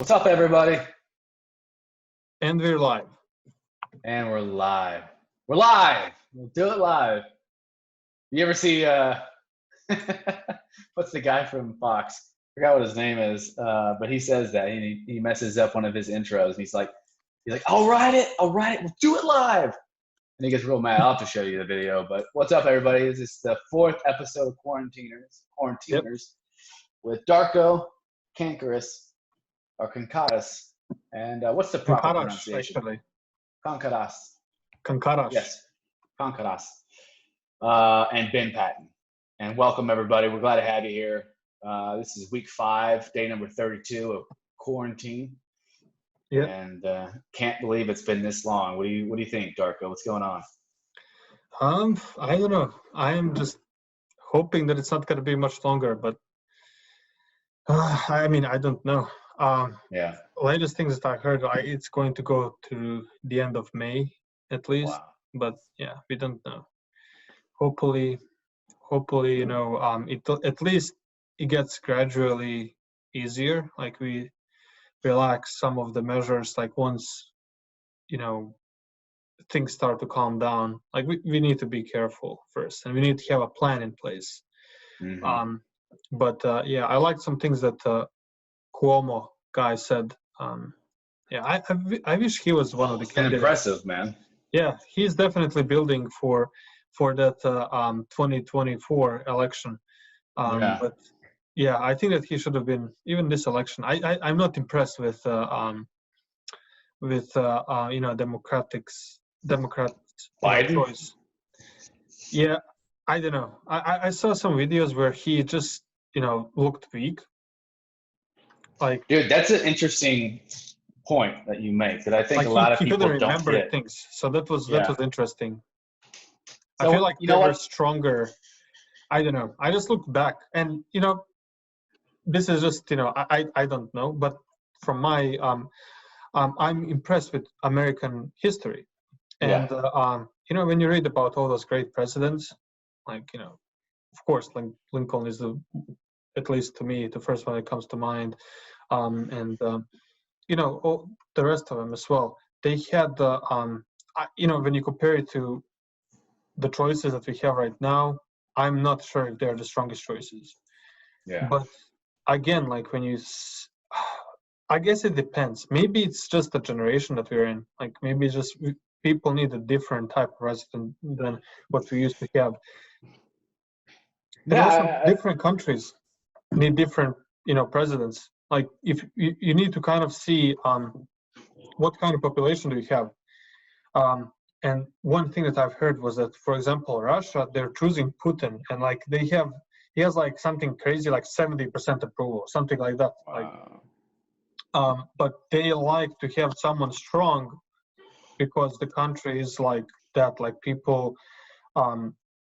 What's up, everybody? And we're live. And we're live. We're live. We'll do it live. You ever see what's the guy from Fox? I forgot what his name is, but he says that he messes up one of his intros, and he's like, I'll write it, we'll do it live. And he gets real mad. I'll have to show you the video. But what's up, everybody? This is the 4th episode of Quarantiners with Darko, Cankerous, or Concatus. And what's the proper pronunciation? Actually. Concaras. Yes, Concaras. And Ben Patton. And welcome, everybody. We're glad to have you here. This is week 5, day number 32 of quarantine. Yeah. And can't believe it's been this long. What do you think, Darko? What's going on? I don't know. I am just hoping that it's not going to be much longer, but I don't know. Yeah. Latest things that I heard, it's going to go to the end of May at least. Wow. But yeah, we don't know. Hopefully, it at least it gets gradually easier. Like we relax some of the measures. Like once, things start to calm down. Like we need to be careful first, and we need to have a plan in place. Mm-hmm. I like some things that Cuomo guy said. I wish he was one of the candidates. Impressive, man. Yeah, he's definitely building for that 2024 election. But yeah, I think that he should have been even this election. I'm not impressed with Democrat choice. Yeah, I don't know. I saw some videos where he just looked weak. Like, dude, that's an interesting point that you make. That I think a lot of people couldn't don't remember get. things. So that was interesting. So, I feel like they were stronger. I don't know. I just looked back, and this is just I don't know, but from my I'm impressed with American history, and when you read about all those great presidents, like of course, Lincoln is at least to me the first one that comes to mind, and all the rest of them as well. They had when you compare it to the choices that we have right now, I'm not sure if they're the strongest choices. Yeah. But again, like when you, I guess it depends. Maybe it's just the generation that we're in. Like maybe it's just people need a different type of president than what we used to have. And also different countries need different, presidents. Like if you need to kind of see what kind of population do you have. And one thing that I've heard was that, for example, Russia, they're choosing Putin, and like he has like something crazy, like 70% approval, something like that. Wow. But they like to have someone strong because the country is like that. Like people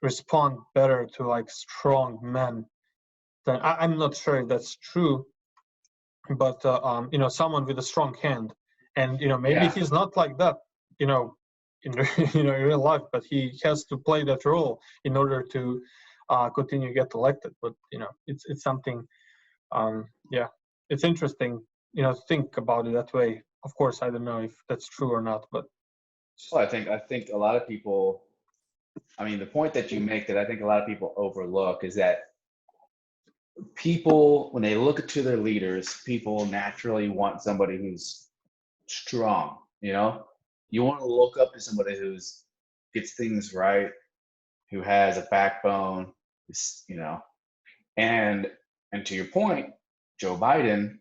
respond better to like strong men. Then I'm not sure if that's true, but someone with a strong hand, and maybe he's not like that, in real life, but he has to play that role in order to continue to get elected. But it's something it's interesting to think about it that way. Of course, I don't know if that's true or not, but well, I think a lot of people, the point that you make that I think a lot of people overlook is that people, when they look to their leaders, people naturally want somebody who's strong. You want to look up to somebody who's gets things right, who has a backbone, and to your point, Joe Biden,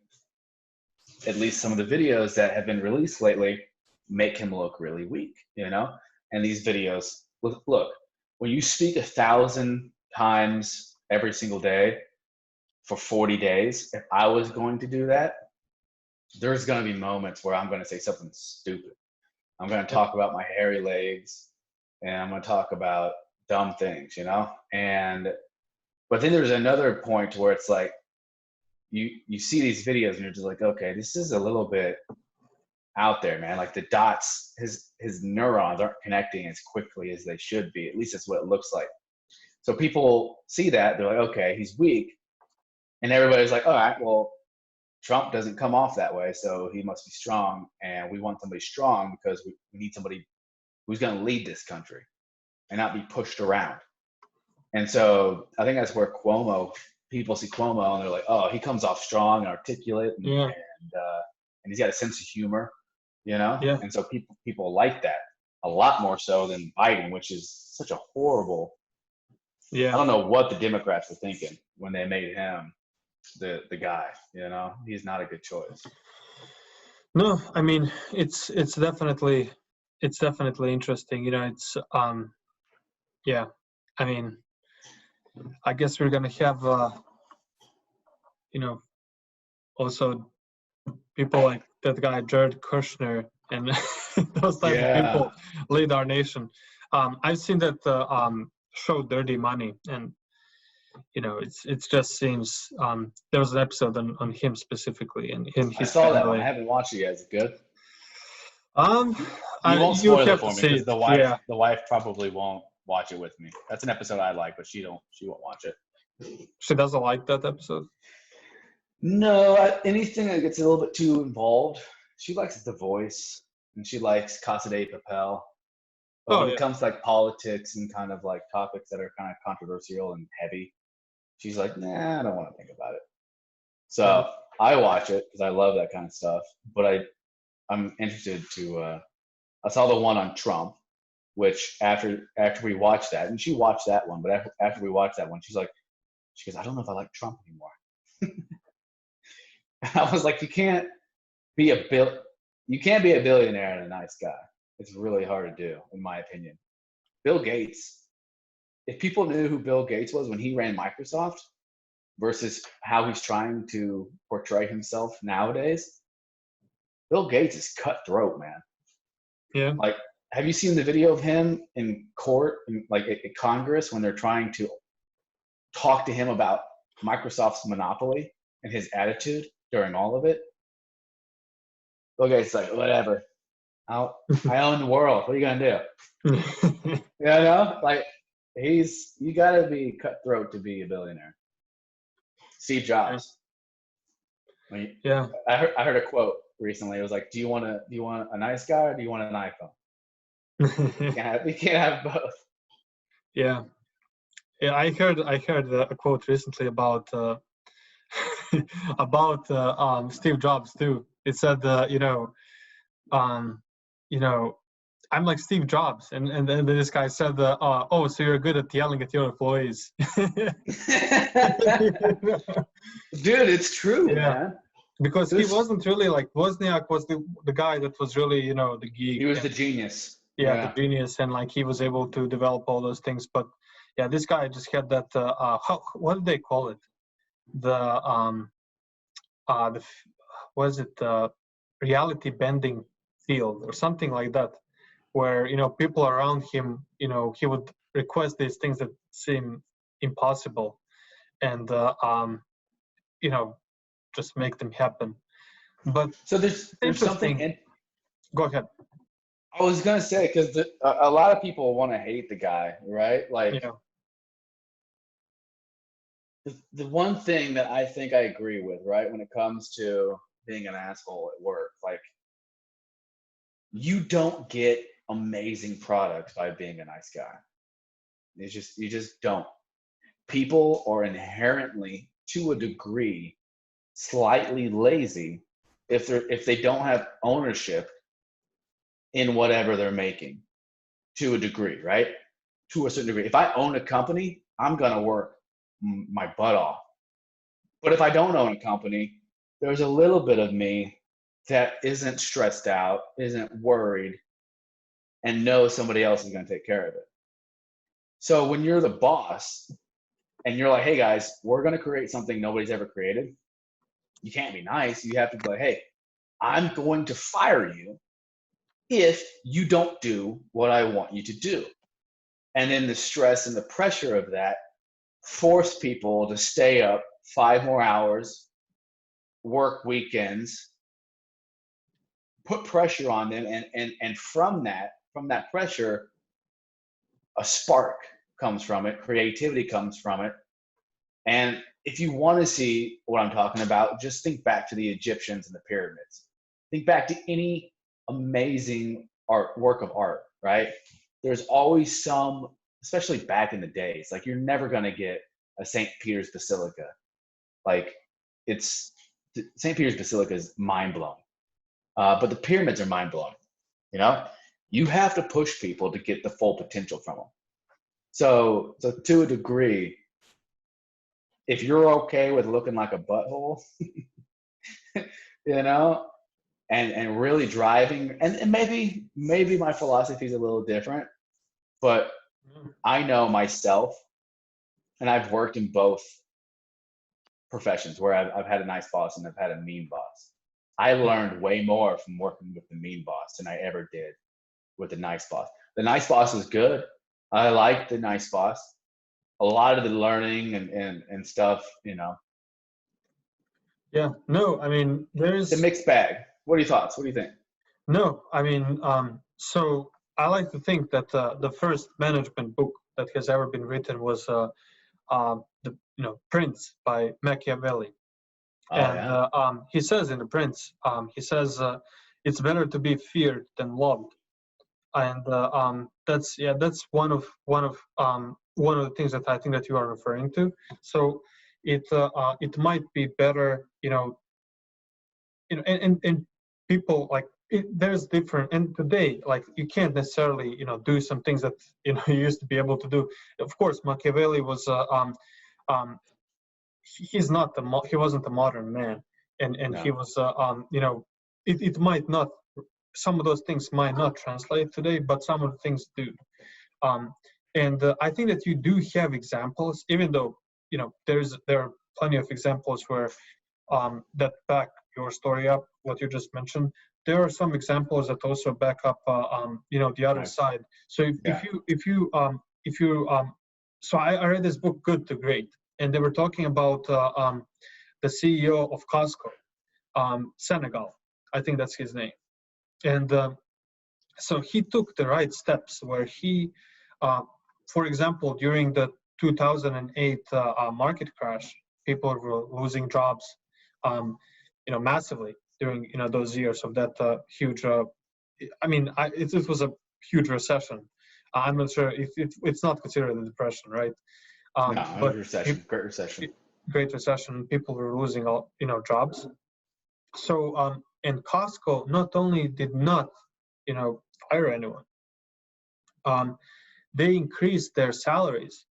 at least some of the videos that have been released lately make him look really weak, and these videos, look, when you speak 1,000 times every single day for 40 days, if I was going to do that, there's going to be moments where I'm going to say something stupid. I'm going to talk about my hairy legs, and I'm going to talk about dumb things, but then there's another point where it's like you see these videos and you're just like, okay, this is a little bit out there, man. Like the dots, his neurons aren't connecting as quickly as they should be. At least that's what it looks like. So people see that, they're like, okay, he's weak, and everybody's like, all right, well, Trump doesn't come off that way, so he must be strong, and we want somebody strong because we need somebody who's going to lead this country and not be pushed around. And so I think that's where people see Cuomo and they're like, oh, he comes off strong and articulate, and he's got a sense of humor, Yeah. And so people like that a lot more so than Biden, which is such a horrible. Yeah. I don't know what the Democrats were thinking when they made him the guy. He's not a good choice. No, I mean it's definitely interesting. It's yeah. I mean, I guess we're gonna have also people like that guy Jared Kushner and those type of people lead our nation. I've seen that show Dirty Money, and it just seems there was an episode on him specifically and his I saw family. that one. I haven't watched it yet. Is it good? You won't spoil it for me because the wife probably won't watch it with me. That's an episode I like, but she won't watch it. She doesn't like that episode? No, anything that gets a little bit too involved. She likes The Voice, and she likes Casa de Papel. But when it comes to like politics and kind of like topics that are kind of controversial and heavy, she's like, nah, I don't want to think about it. So I watch it because I love that kind of stuff. But I'm interested to. I saw the one on Trump, which after we watched that, and she watched that one, but after we watched that one, she goes, I don't know if I like Trump anymore. I was like, you can't be a billionaire and a nice guy. It's really hard to do, in my opinion. Bill Gates. If people knew who Bill Gates was when he ran Microsoft versus how he's trying to portray himself nowadays, Bill Gates is cutthroat, man. Yeah. Like, have you seen the video of him in court, like at Congress, when they're trying to talk to him about Microsoft's monopoly and his attitude during all of it? Bill Gates is like, whatever. I own the world. What are you gonna do? Like you gotta be cutthroat to be a billionaire. Steve Jobs. Yeah. I heard a quote recently. It was like, do you want a nice guy or do you want an iPhone? You can't have both. Yeah. Yeah, I heard a quote recently about about Steve Jobs too. It said I'm like Steve Jobs, and then this guy said oh, so you're good at yelling at your employees. Dude, it's true, man. Because he wasn't really like Wozniak was the guy that was really the geek. He was the genius. The genius, and like he was able to develop all those things. But yeah, this guy just had that what did they call it? The reality bending field or something like that, where people around him, he would request these things that seem impossible, and just make them happen. But so there's something. Go ahead. I was gonna say, because a lot of people want to hate the guy, right? Like, the one thing that I think I agree with, right, when it comes to being an asshole at work, like, you don't get amazing products by being a nice guy. You just don't. People are inherently, to a degree, slightly lazy if they don't have ownership in whatever they're making, to a degree, right? To a certain degree. If I own a company, I'm gonna work my butt off. But if I don't own a company, there's a little bit of me that isn't stressed out, isn't worried, and knows somebody else is gonna take care of it. So when you're the boss and you're like, hey guys, we're gonna create something nobody's ever created, you can't be nice. You have to be like, hey, I'm going to fire you if you don't do what I want you to do. And then the stress and the pressure of that force people to stay up 5 more hours, work weekends, put pressure on them, and from that pressure, a spark comes from it, creativity comes from it, and if you want to see what I'm talking about, just think back to the Egyptians and the pyramids. Think back to any amazing work of art, right? There's always some, especially back in the days, like you're never going to get a St. Peter's Basilica. Like it's St. Peter's Basilica is mind blowing, but the pyramids are mind blowing. You know, you have to push people to get the full potential from them. So to a degree, if you're okay with looking like a butthole, you know, and really driving, and maybe my philosophy is a little different, but I know myself, and I've worked in both professions where I've had a nice boss and I've had a mean boss. I learned way more from working with the mean boss than I ever did with the nice boss. The nice boss was good. I liked the nice boss. A lot of the learning and stuff, you know. Yeah, no, I mean, It's a there's mixed bag. What are your thoughts? What do you think? no, I mean, so I like to think that the first management book that has ever been written was the Prince by Machiavelli. Oh And yeah. he says in the Prince, he says it's better to be feared than loved, and that's one of the things that I think that you are referring to. So it might be better, and people like there's different, and today like you can't necessarily do some things that you used to be able to do. Of course, Machiavelli was um, he's not he wasn't a modern man, and he No. was it might not, some of those things might not translate today, but some of the things do. um, and I think that you do have examples, even though there are plenty of examples where that back your story up, what you just mentioned. There are some examples that also back up the other Nice. side. So Yeah. if you so I read this book, Good to Great, and they were talking about the CEO of Costco, Senegal, I think that's his name. And so he took the right steps where he, for example, during the 2008 market crash, people were losing jobs, massively during those years of that huge. It was a huge recession. I'm not sure if it's not considered a depression, right? No, it was But recession. Great recession. Great recession, people were losing all jobs. So and Costco not only did not fire anyone, um, they increased their salaries,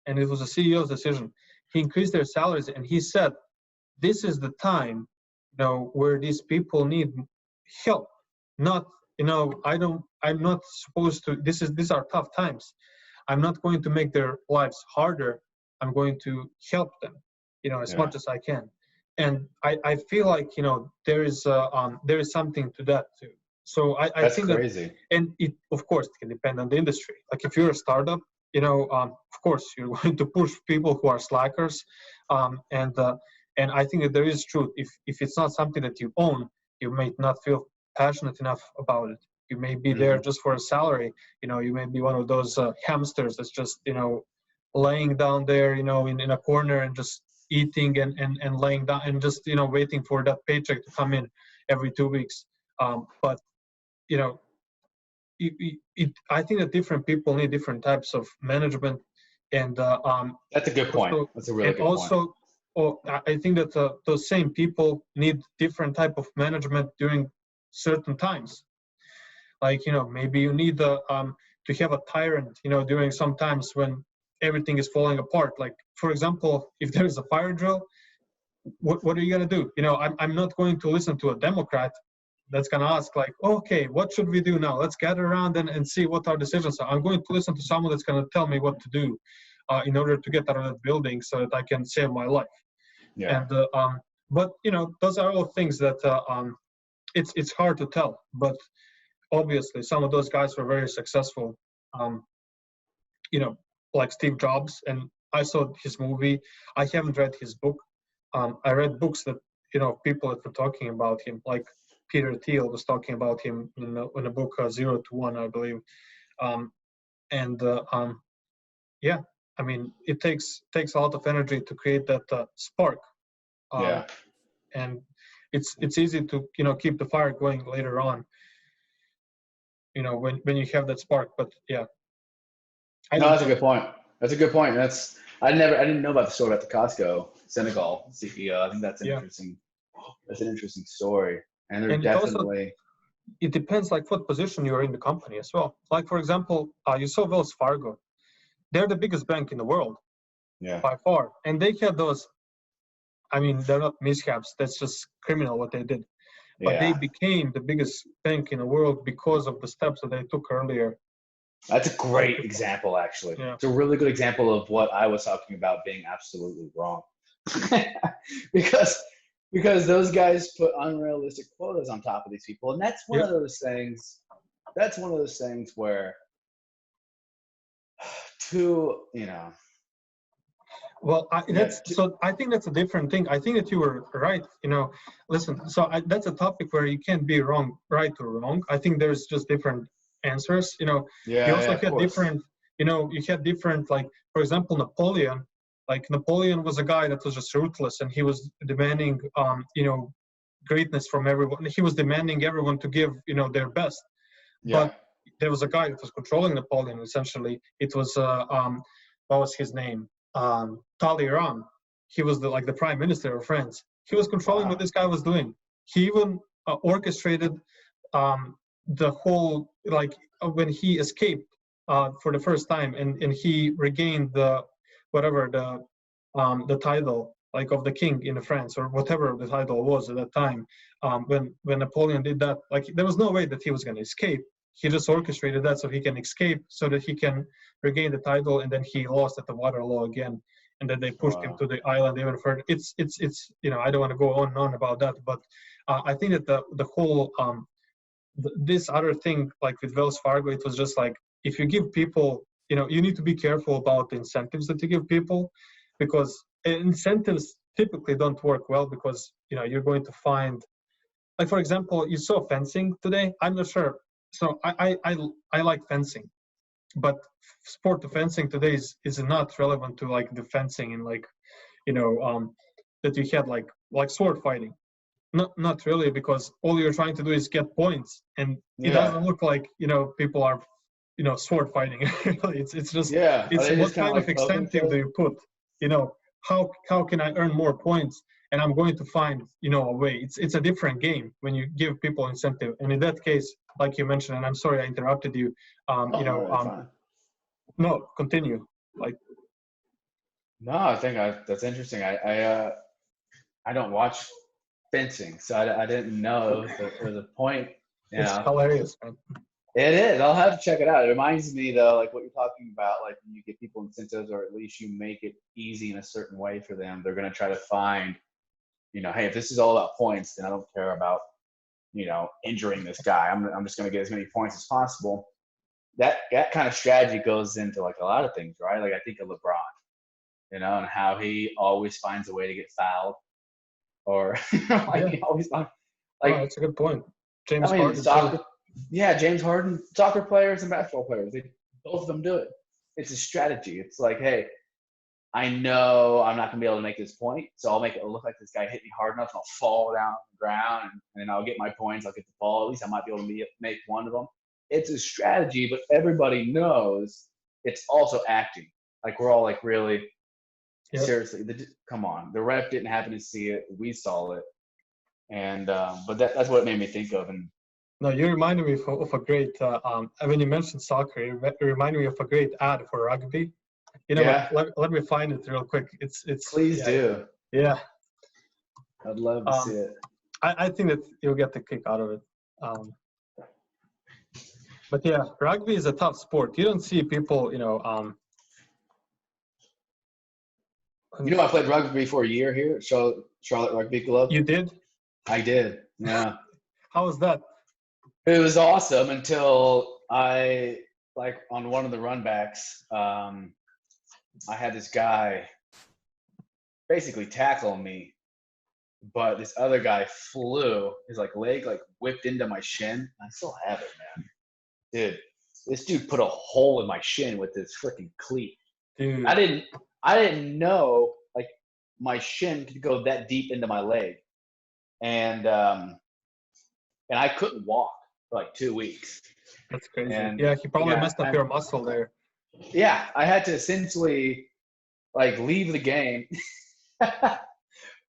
and it was the CEO's decision. He increased their salaries, and he said, "This is the time, where these people need help. Not, I'm not supposed to. These are tough times. I'm not going to make their lives harder. I'm going to help them, as Yeah. much as I can." And I feel like there is something to that too. So I That's think that, crazy. and it of course it can depend on the industry. Like if you're a startup, of course you're going to push people who are slackers, and I think that there is truth. If it's not something that you own, you may not feel passionate enough about it. You may be there just for a salary. You may be one of those hamsters that's just laying down there, in a corner and just eating and laying down and just waiting for that paycheck to come in every 2 weeks. But you know, I think that different people need different types of management, and That's a good point. also That's a really and good point. also, I think that those same people need different type of management during certain times. Like maybe you need to have a tyrant, during some times when everything is falling apart. Like for example, if there is a fire drill, what are you going to do? I'm not going to listen to a Democrat that's going to ask like, okay, what should we do now? Let's gather around and see what our decisions are. I'm going to listen to someone that's going to tell me what to do in order to get out of that building so that I can save my life. Yeah. And but those are all things that it's hard to tell. But obviously, some of those guys were very successful. Um, like Steve Jobs, and I saw his movie. I haven't read his book. I read books that people that were talking about him, like Peter Thiel was talking about him in a book 0 to 1, I believe. Um, and yeah, I mean, it takes a lot of energy to create that spark, Yeah. and it's easy to keep the fire going later on. When you have that spark, but yeah, I No, don't that's a know. good point. That's a good point. I didn't know about the story about the Costco Senegal CEO. I think that's an Yeah, interesting. That's an interesting story, and they're and definitely. it depends like what position you're in the company as well. Like for example, you saw Wells Fargo. They're the biggest bank in the world Yeah. by far, and they had those. I mean, they're not mishaps. That's just criminal what they did. But they Yeah. became the biggest bank in the world because of the steps that they took earlier. That's a great example, actually. Yeah. It's a really good example of what I was talking about being absolutely wrong. because those guys put unrealistic quotas on top of these people. And that's one of those things. That's one of those things where Well, I think that's a different thing. I think that you were right. Listen. So that's a topic where you can't be wrong, right or wrong. I think there's just different answers. You also of had course. different. You had different, like for example, Napoleon. Like Napoleon was a guy that was just ruthless, and he was demanding, greatness from everyone. He was demanding everyone to give, their best. Yeah. But there was a guy that was controlling Napoleon. Essentially, it was what was his name? Talleyrand. He was the prime minister of France. He was controlling what this guy was doing. He even orchestrated the whole, when he escaped for the first time, and he regained the title of the king in France, or whatever the title was at that time. When Napoleon did that, there was no way that he was going to escape. He just orchestrated that so he can escape, so that he can regain the title, and then he lost at the Waterloo again, and then they pushed him to the island even further. It's I don't want to go on and on about that, but I think that the whole this other thing, like with Wells Fargo, it was just like, if you give people, you need to be careful about the incentives that you give people, because incentives typically don't work well, because you're going to find, like for example, you saw fencing today. I'm not sure. So I like fencing, but sport of fencing today is not relevant to the fencing and that you had like sword fighting. Not really, because all you're trying to do is get points, and it doesn't look like people are sword fighting. It's just it's They what just kind of kind of like poking each incentive other? do you put? How can I earn more points? And I'm going to find a way. It's a different game when you give people incentive. And in that case, like you mentioned, and I'm sorry I interrupted you. Fine. No, continue. No, I think that's interesting. I don't watch fencing, so I didn't know there was a point. It's hilarious, man. It is. I'll have to check it out. It reminds me though, like what you're talking about, like when you give people incentives, or at least you make it easy in a certain way for them, they're going to try to find, hey, if this is all about points, then I don't care about, injuring this guy. I'm just going to get as many points as possible. That kind of strategy goes into like a lot of things, right? Like I think of LeBron, and how he always finds a way to get fouled, or he always finds, That's a good point. James Harden soccer, James Harden, soccer players and basketball players, both of them do it. It's a strategy. It's like, hey, I know I'm not gonna be able to make this point, so I'll make it look like this guy hit me hard enough, and I'll fall down on the ground, and then I'll get my points. I'll get the ball. At least I might be able to make one of them. It's a strategy, but everybody knows it's also acting. Like we're all like, really, seriously, come on. The ref didn't happen to see it. We saw it, and but that's what it made me think of. And no, you reminded me of a great. When you mentioned soccer, you reminded me of a great ad for rugby. Let me find it real quick. It's please do. Yeah, I'd love to see it. I think that you'll get the kick out of it. But yeah, rugby is a tough sport. You don't see people, I played rugby for a year here at Charlotte Rugby Club. You did? I did, yeah. How was that? It was awesome until I, on one of the runbacks, I had this guy basically tackle me, but this other guy flew, his leg whipped into my shin. I still have it, man. Dude, this dude put a hole in my shin with his freaking cleat. Dude. I didn't know like my shin could go that deep into my leg, and I couldn't walk for like 2 weeks. That's crazy. And Yeah, he probably yeah, messed up your muscle there. yeah, I had to essentially like leave the game.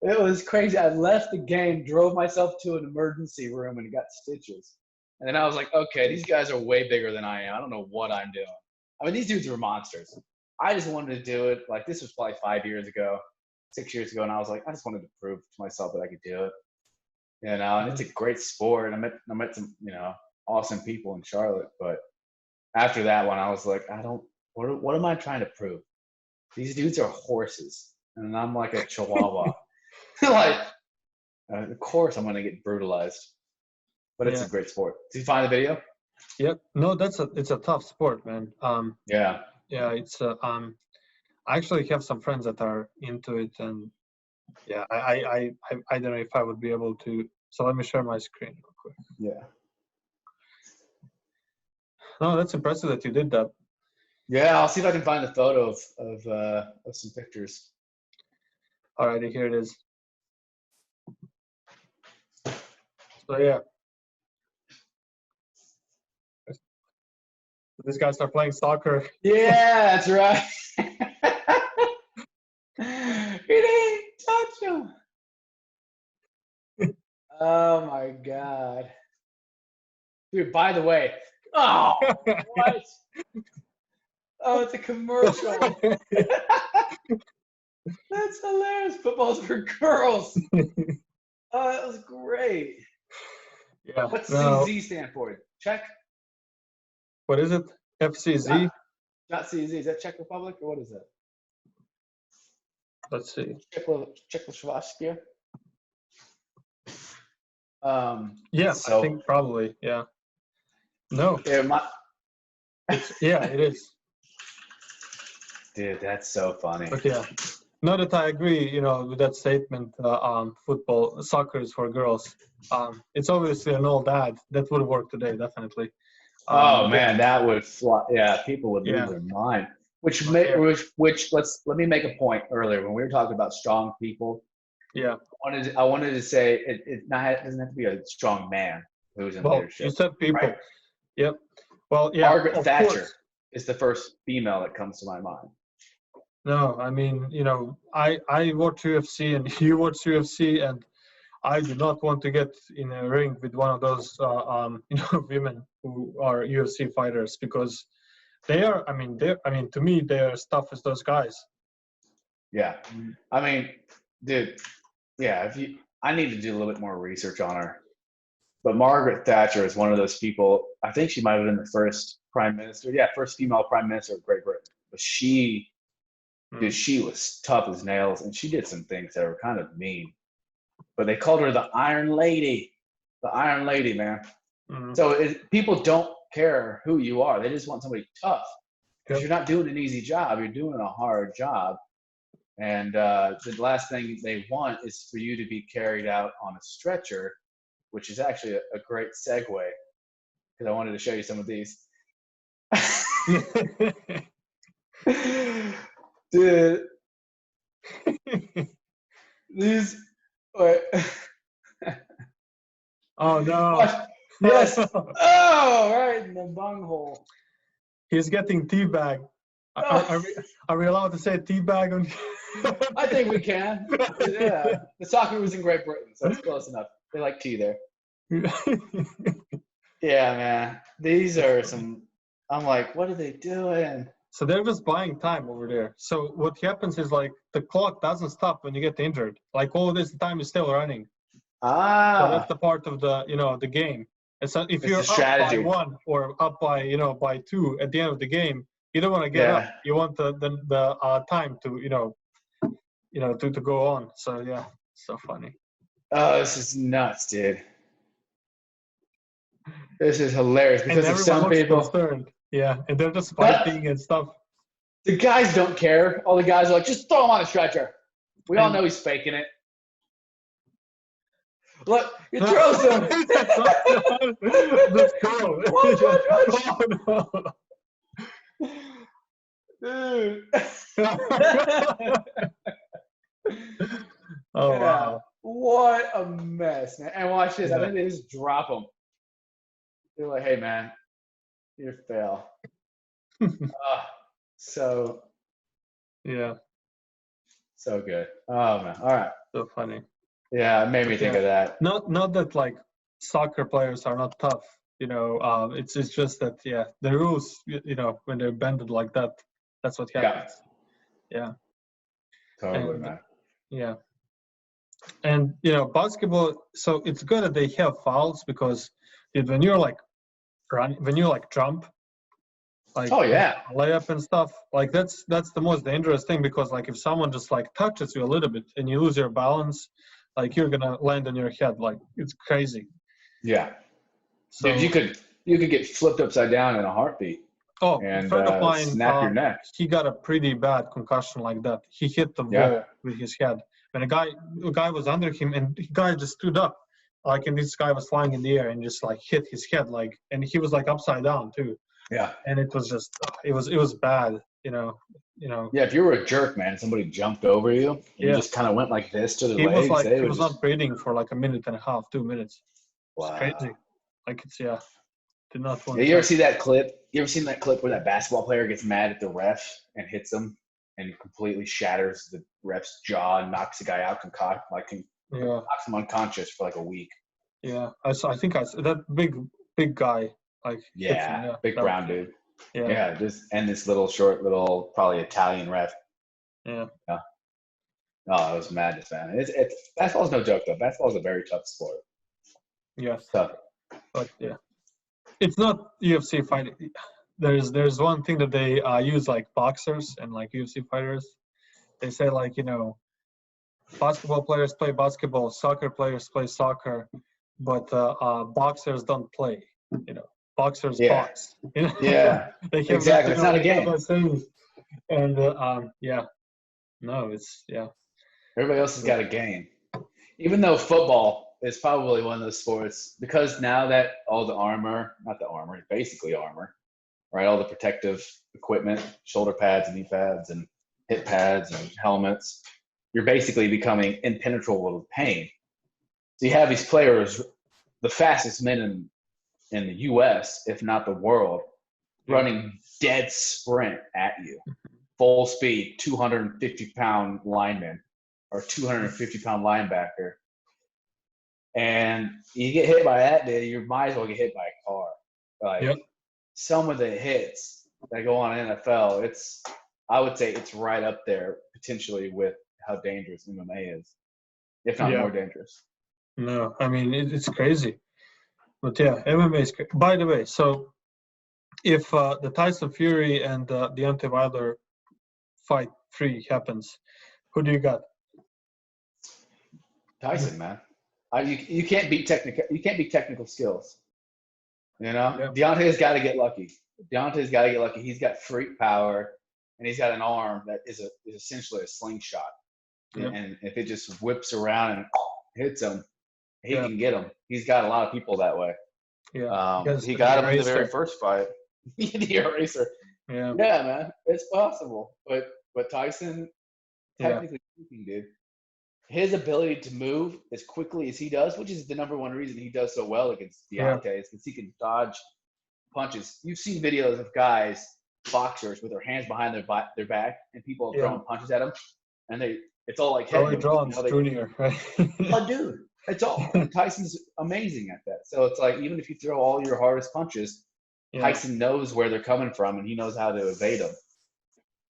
It was crazy. I left the game, drove myself to an emergency room, and got stitches. And then I was like, okay, these guys are way bigger than I am. I don't know what I'm doing. I mean, these dudes were monsters. I just wanted to do it. Like, this was probably 5 years ago, 6 years ago, and I was like, I just wanted to prove to myself that I could do it. You know, and it's a great sport. I met some, you know, awesome people in Charlotte. But after that one, I was like, what am I trying to prove? These dudes are horses, and I'm like a chihuahua. Like, of course I'm going to get brutalized. But it's a great sport. Did you find the video? Yep. No, it's a tough sport, man. Yeah. Yeah, it's I actually have some friends that are into it, and yeah, I don't know if I would be able to. So let me share my screen real quick. Yeah. No, that's impressive that you did that. Yeah, I'll see if I can find the photo of some pictures. Alrighty, here it is. So yeah, this guy started playing soccer. Yeah, that's right. He didn't touch him. Oh my God. Dude, by the way, oh, what? Oh, it's a commercial. That's hilarious. Football's for girls. Oh, that was great. Yeah. What's No. CZ stand for? Czech? What is it? FCZ? Not CZ. Is that Czech Republic or what is that? Let's see. Czechoslovakia? Yeah, so, I think probably. Yeah. No. Yeah, it is. Dude, that's so funny. But yeah, not that I agree, you know, with that statement. Soccer is for girls. It's obviously an old ad that would work today, definitely. Oh man, that would fly. Yeah, people would lose their mind. Which let me make a point earlier when we were talking about strong people. Yeah. I wanted to say it doesn't have to be a strong man who's in leadership. You said people. Right? Yep. Well, yeah. Margaret Thatcher is the first female that comes to my mind. No, I mean, you know, I watch UFC and you watch UFC, and I do not want to get in a ring with one of those, you know, women who are UFC fighters, because they are. I mean, to me, they're as tough as those guys. Yeah, I mean, dude. Yeah, I need to do a little bit more research on her. But Margaret Thatcher is one of those people. I think she might have been the first prime minister. Yeah, first female prime minister of Great Britain. But she was tough as nails, and she did some things that were kind of mean. But they called her the Iron Lady. The Iron Lady, man. Mm-hmm. So people don't care who you are. They just want somebody tough. Because you're not doing an easy job. You're doing a hard job. And the last thing they want is for you to be carried out on a stretcher, which is actually a great segue, because I wanted to show you some of these. Dude. These. Wait. Oh, no. What? Yes. Oh, right in the bunghole. He's getting teabagged. Are we allowed to say teabag on? I think we can. Yeah. The soccer was in Great Britain, so it's close enough. They like tea there. Yeah, man. These are some. I'm like, what are they doing? So they're just buying time over there. So what happens is, like, the clock doesn't stop when you get injured. Like, all this time is still running. So that's the part of the game. And so if you're up by 1 or up by 2 at the end of the game, you don't want to get up. You want the time to to go on. So yeah, so funny. Oh, this is nuts, dude. This is hilarious because of some people. Concerned. Yeah, and they're just fighting and stuff. The guys don't care. All the guys are like, just throw him on a stretcher. We all know he's faking it. Look, he throws him. Let's go. Watch. Dude, dude. Oh Yeah. wow. What a mess, man. And watch this. I Yeah. think they just drop him. They're like, hey, man, you're a fail. So Yeah. so good. Oh, man. All right. So funny. Yeah, it made me think Yeah. of that. Not that like soccer players are not tough. It's just that the rules. When they're bended like that, that's what Yeah, happens. Yeah. totally, And man. yeah. And basketball. So it's good that they have fouls because when you're like when you like jump, like Oh, yeah. layup and stuff, like that's the most dangerous thing because like if someone just like touches you a little bit and you lose your balance, like you're gonna land on your head. Like it's crazy. Yeah. Dude, So you could get flipped upside down in a heartbeat a and friend of mine, snap your neck. he got a pretty bad concussion like that. He hit the Yeah. wall with his head. And a guy was under him, and the guy just stood up, like, and this guy was flying in the air and just like hit his head, like, and he was like upside down too. Yeah. And it was just, it was bad, Yeah, if you were a jerk, man, somebody jumped over you and you Yeah, just kind of went like this to their he was legs, like they he would was just, not breathing for like a minute and a half, 2 minutes. It's wow. crazy. Like it's did not Yeah, want you ever to. see that clip? You ever seen that clip where that basketball player gets mad at the ref and hits him and completely shatters the ref's jaw and knocks the guy out, knocks Yeah, him unconscious for like a week? yeah. I think I saw that big guy like hit him. Yeah, Yeah, big that brown was, dude. yeah, Yeah, this little short, little probably Italian ref. yeah. Yeah. Oh, it was madness, man. It's basketball's no joke though. Basketball's a very tough sport. Yeah, It's tough. but it's not UFC fighting. There's one thing that they use like boxers and like UFC fighters. They say like basketball players play basketball, soccer players play soccer, but boxers don't play. Boxers Yeah. box. Yeah. They have Exactly. It's not a they have game. that saying. And no, it's Everybody else has got a game. Even though football is probably one of those sports, because now that all the armor, not the armor, basically armor, right? All the protective equipment, shoulder pads, knee pads, and hip pads and helmets, you're basically becoming impenetrable with pain. So you have these players, the fastest men in the US, if not the world, running dead sprint at you, full speed, 250-pound lineman or 250-pound linebacker. And you get hit by that, dude, you might as well get hit by a car. Like some of the hits that go on in NFL, I would say it's right up there potentially with how dangerous MMA is, if not more dangerous. No, I mean it's crazy. But MMA is. By the way, so if the Tyson Fury and Deontay Wilder fight 3 happens, who do you got? Tyson, man. You can't beat technical skills. Yeah. Deontay's got to get lucky. He's got freak power, and he's got an arm that is essentially a slingshot. Yeah. And if it just whips around and hits him, he Yeah. can get him. He's got a lot of people that way. Yeah. He got him in the very first fight. The eraser. Yeah. Yeah, man, it's possible. But Tyson, technically speaking, dude, his ability to move as quickly as he does, which is the number one reason he does so well against Deontay, is because he can dodge punches. You've seen videos of guys, boxers, with their hands behind their back, and people are throwing punches at them, and it's all like head Jones Jr., right? Oh, dude, it's all. Tyson's amazing at that. So it's like even if you throw all your hardest punches, Tyson knows where they're coming from, and he knows how to evade them.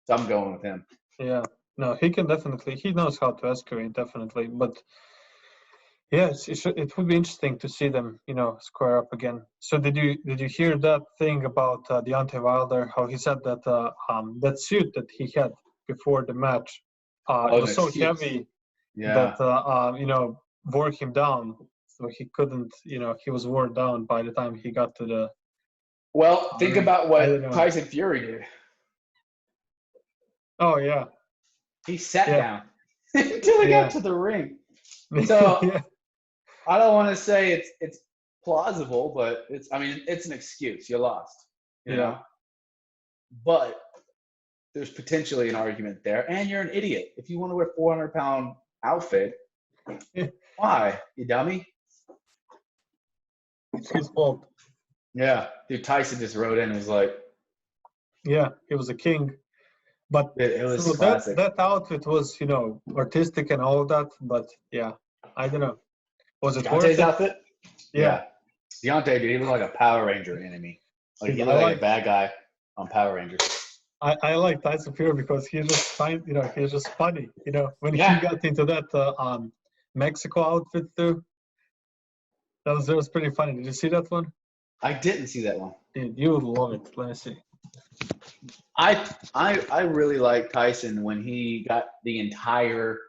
So I'm going with him. Yeah. No, he can definitely. He knows how to escalate, definitely. But it would be interesting to see them, square up again. So did you hear that thing about Deontay Wilder? How he said that that suit that he had before the match, it was so heavy that wore him down. So he couldn't, he was worn down by the time he got to the. Well, think about what Tyson Fury did. Oh yeah. He sat down until he got to the ring. So I don't want to say it's plausible, but it's an excuse. You lost, you know. But there's potentially an argument there. And you're an idiot. If you want to wear 400-pound outfit, why, you dummy? It's his fault. Yeah, dude, Tyson just wrote in and was like, Yeah, he was a king. But it was so classic. that outfit was, artistic and all of that. But yeah, I don't know. Was it worth Deontay's it? outfit? Yeah. Deontay, dude, he looked like a Power Ranger enemy. Like, See, he looked like a bad guy on Power Rangers. I like Tyson Fury because he's just fine, he's just funny. When he Yeah. got into that Mexico outfit too, that was pretty funny. Did you see that one? I didn't see that one. Dude, you would love it. Let me see. I really like Tyson when he got the entire,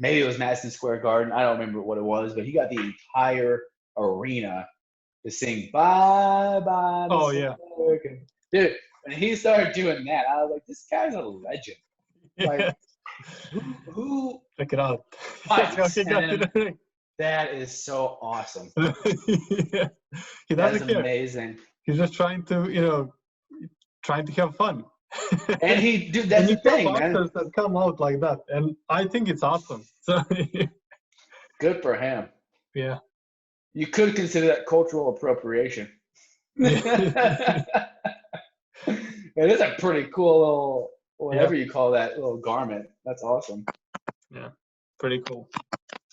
maybe it was Madison Square Garden, I don't remember what it was, but he got the entire arena to sing "Bye Bye." Oh yeah, dude. When he started doing that, I was like, this guy's a legend. Like, who check it out. fights? That is so awesome. Yeah. He That's doesn't care. amazing. He's just trying to have fun. And that's the thing, man. That come out like that, and I think it's awesome. So good for him. Yeah. You could consider that cultural appropriation. It is a pretty cool little, whatever you call that little garment. That's awesome. Yeah, pretty cool.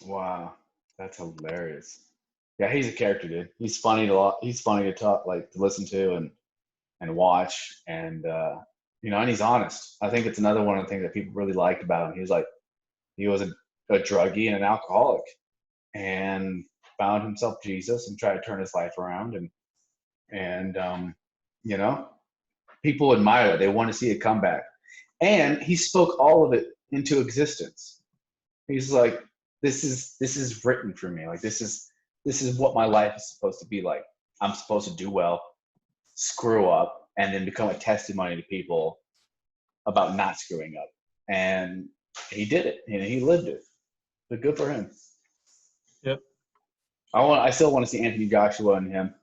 Wow, that's hilarious. Yeah, he's a character, dude. He's funny to talk, like, to listen to and watch, and and he's honest. I think it's another one of the things that people really liked about him. He was a druggie and an alcoholic, and found himself Jesus and tried to turn his life around, and people admire it. They want to see a comeback, and he spoke all of it into existence. He's like, this is written for me. Like, this is what my life is supposed to be like. I'm supposed to do well, screw up, and then become a testimony to people about not screwing up. And he did it, and he lived it. But good for him. Yep. I still want to see Anthony Joshua and him,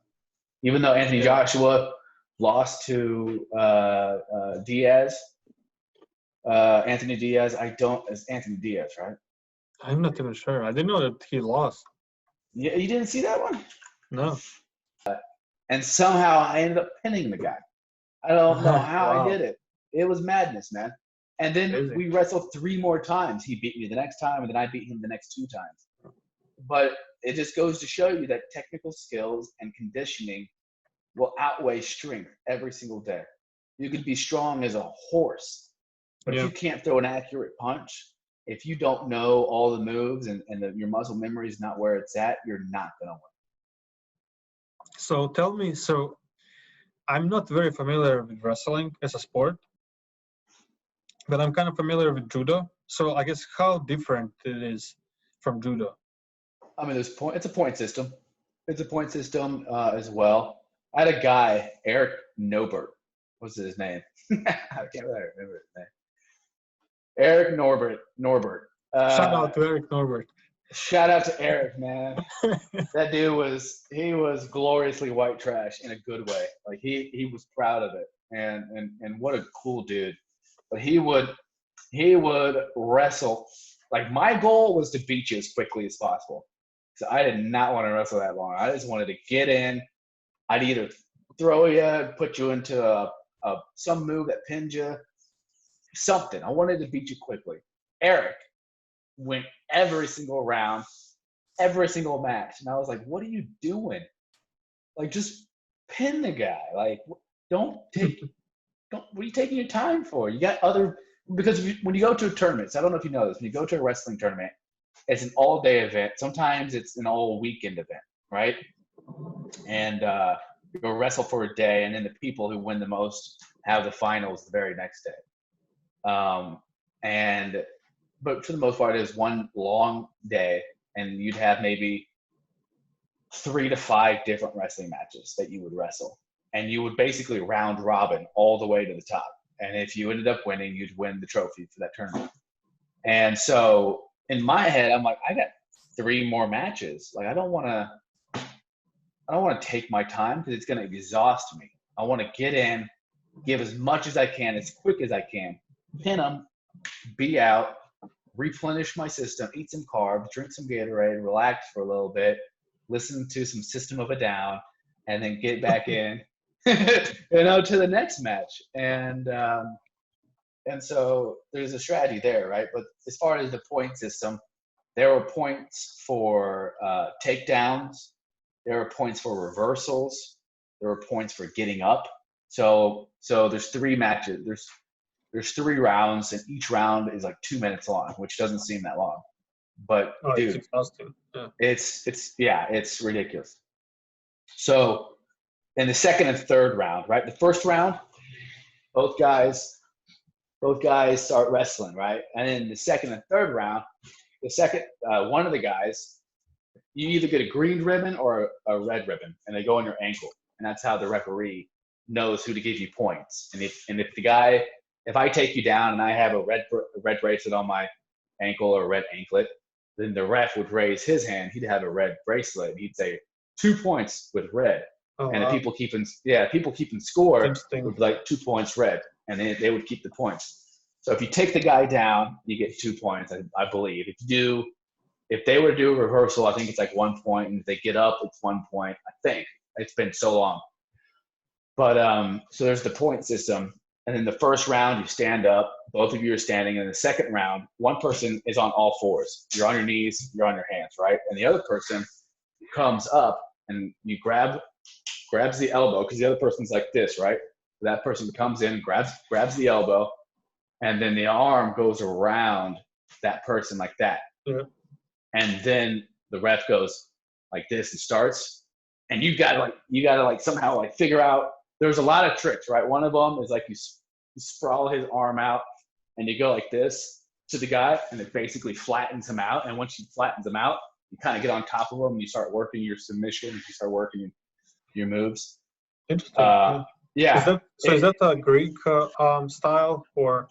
even though Anthony Joshua lost to Diaz. Anthony Diaz. It's Anthony Diaz, right? I'm not even sure. I didn't know that he lost. Yeah, you didn't see that one? No. And somehow I ended up pinning the guy. I don't know how I did it. It was madness, man. And then we wrestled 3 more times. He beat me the next time, and then I beat him the next 2 times. But it just goes to show you that technical skills and conditioning will outweigh strength every single day. You could be strong as a horse, but if you can't throw an accurate punch, if you don't know all the moves and your muscle memory is not where it's at, you're not going to win. So tell me, I'm not very familiar with wrestling as a sport, but I'm kind of familiar with judo. So I guess how different it is from judo. I mean, it's a point system. It's a point system as well. I had a guy, Eric Norbert. What's his name? I can't really remember his name. Eric Norbert. Shout out to Eric Norbert. Shout out to Eric, man. That dude was gloriously white trash in a good way. Like, he was proud of it, and what a cool dude. But he would wrestle. Like, my goal was to beat you as quickly as possible. So I did not want to wrestle that long. I just wanted to get in. I'd either throw you, put you into some move that pinned you, something. I wanted to beat you quickly. Eric went every single round, every single match, and I was like, "What are you doing? Like, just pin the guy. Like, what are you taking your time for? You got other." Because when you go to a tournament, so I don't know if you know this, when you go to a wrestling tournament, it's an all-day event. Sometimes it's an all-weekend event, right? And you'll wrestle for a day, and then the people who win the most have the finals the very next day. But for the most part, it was one long day, and you'd have maybe 3 to 5 different wrestling matches that you would wrestle. And you would basically round robin all the way to the top. And if you ended up winning, you'd win the trophy for that tournament. And so in my head, I'm like, I got 3 more matches. Like, I don't want to take my time because it's going to exhaust me. I want to get in, give as much as I can, as quick as I can, pin them, be out, replenish my system, eat some carbs, drink some Gatorade, relax for a little bit, listen to some System of a Down, and then get back in, to the next match. And so there's a strategy there, right? But as far as the point system, there were points for takedowns, there were points for reversals, there were points for getting up. So there's 3 matches. There's 3 rounds, and each round is like 2 minutes long, which doesn't seem that long. But dude, it's exhausting. Yeah. it's ridiculous. So in the second and third round, right? The first round, both guys start wrestling, right? And then the second and third round, one of the guys, you either get a green ribbon or a red ribbon, and they go on your ankle, and that's how the referee knows who to give you points. And if I take you down and I have a red bracelet on my ankle or a red anklet, then the ref would raise his hand. He'd have a red bracelet. He'd say 2 points with red. And the people keeping score would be like 2 points red, and they would keep the points. So if you take the guy down, you get 2 points, I believe. If they were to do a reversal, I think it's like 1 point, and if they get up, it's 1 point. I think it's been so long. But so there's the point system, and then the first round you stand up, both of you are standing. And in the second round, one person is on all fours. You're on your knees, you're on your hands, right? And the other person comes up, and you grabs the elbow, because the other person's like this, right? That person comes in, grabs the elbow, and then the arm goes around that person like that. Yeah. And then the ref goes like this and starts. And you gotta somehow figure out. There's a lot of tricks, right? One of them is like you sprawl his arm out, and you go like this to the guy, and it basically flattens him out. And once you flattens him out, you kind of get on top of him, and you start working your submission, you start working your moves. Interesting. Yeah. Is that a Greek style or?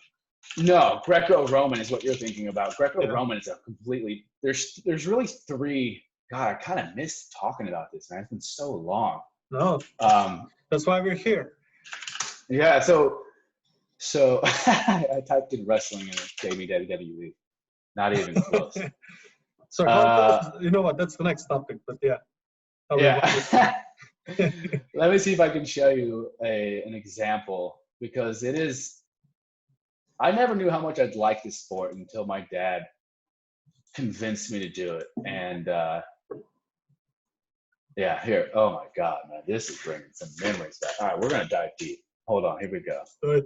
No, Greco-Roman is what you're thinking about. Greco-Roman is a completely. There's really 3. God, I kind of miss talking about this, man. It's been so long. No. That's why we're here. Yeah. So I typed in wrestling and it gave me WWE. Not even close. So you know what? That's the next topic. But yeah. Yeah. Let me see if I can show you an example, because it is. I never knew how much I'd like this sport until my dad convinced me to do it. And yeah, here. Oh my God, man, this is bringing some memories back. All right, we're gonna dive deep. Hold on, here we go. Good.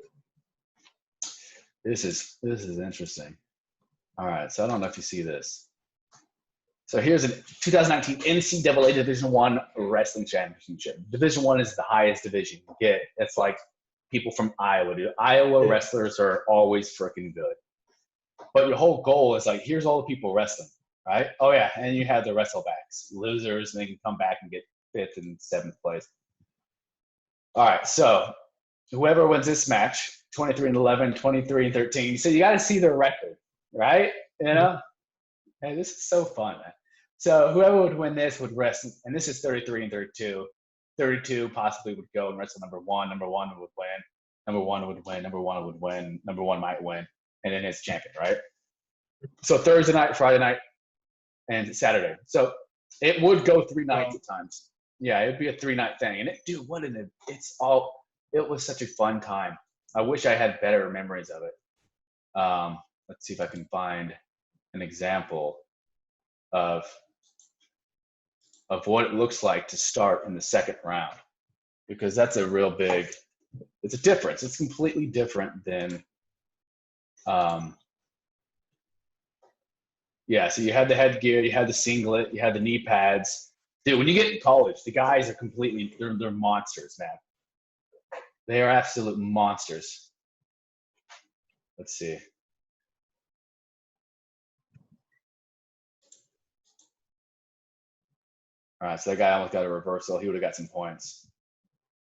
This is interesting. All right, so I don't know if you see this. So here's a 2019 NCAA Division I Wrestling Championship. Division I is the highest division you get. It's like people from Iowa do. Iowa wrestlers are always freaking good. But your whole goal is here's all the people wrestling, right? Oh yeah, and you have the wrestlebacks, losers, and they can come back and get 5th and 7th place. All right, so whoever wins this match, 23-11, 23-13. So you got to see their record, right? Hey, this is so fun, man. So whoever would win this would wrestle, and this is 33-32. 32 possibly would go and wrestle number 1. Number 1 would win. Number 1 would win. Number 1 would win. Number 1 might win, and then it's champion, right? So Thursday night, Friday night, and Saturday. So it would go 3 nights at times. Yeah, it'd be a 3-night thing. And it was such a fun time. I wish I had better memories of it. Let's see if I can find an example of what it looks like to start in the second round, because that's a real big, it's a difference. It's completely different than, yeah, so you had the headgear, you had the singlet, you had the knee pads. Dude, when you get in college, the guys are they're monsters, man. They are absolute monsters. Let's see. All right, so that guy almost got a reversal. He would have got some points.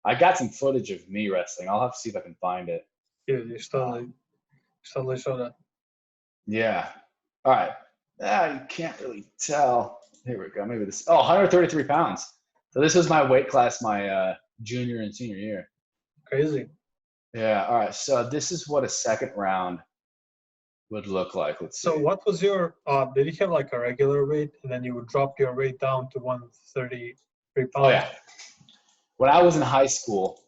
I got some footage of me wrestling. I'll have to see if I can find it. Yeah, you totally show that. Yeah. All right. You can't really tell. Here we go. Maybe this. Oh, 133 pounds. So this was my weight class my junior and senior year. Crazy. Yeah. All right. So this is what a second round would look like. Let's see. So what was your, did you have like a regular weight and then you would drop your weight down to 133 Oh pounds? yeah. When I was in high school,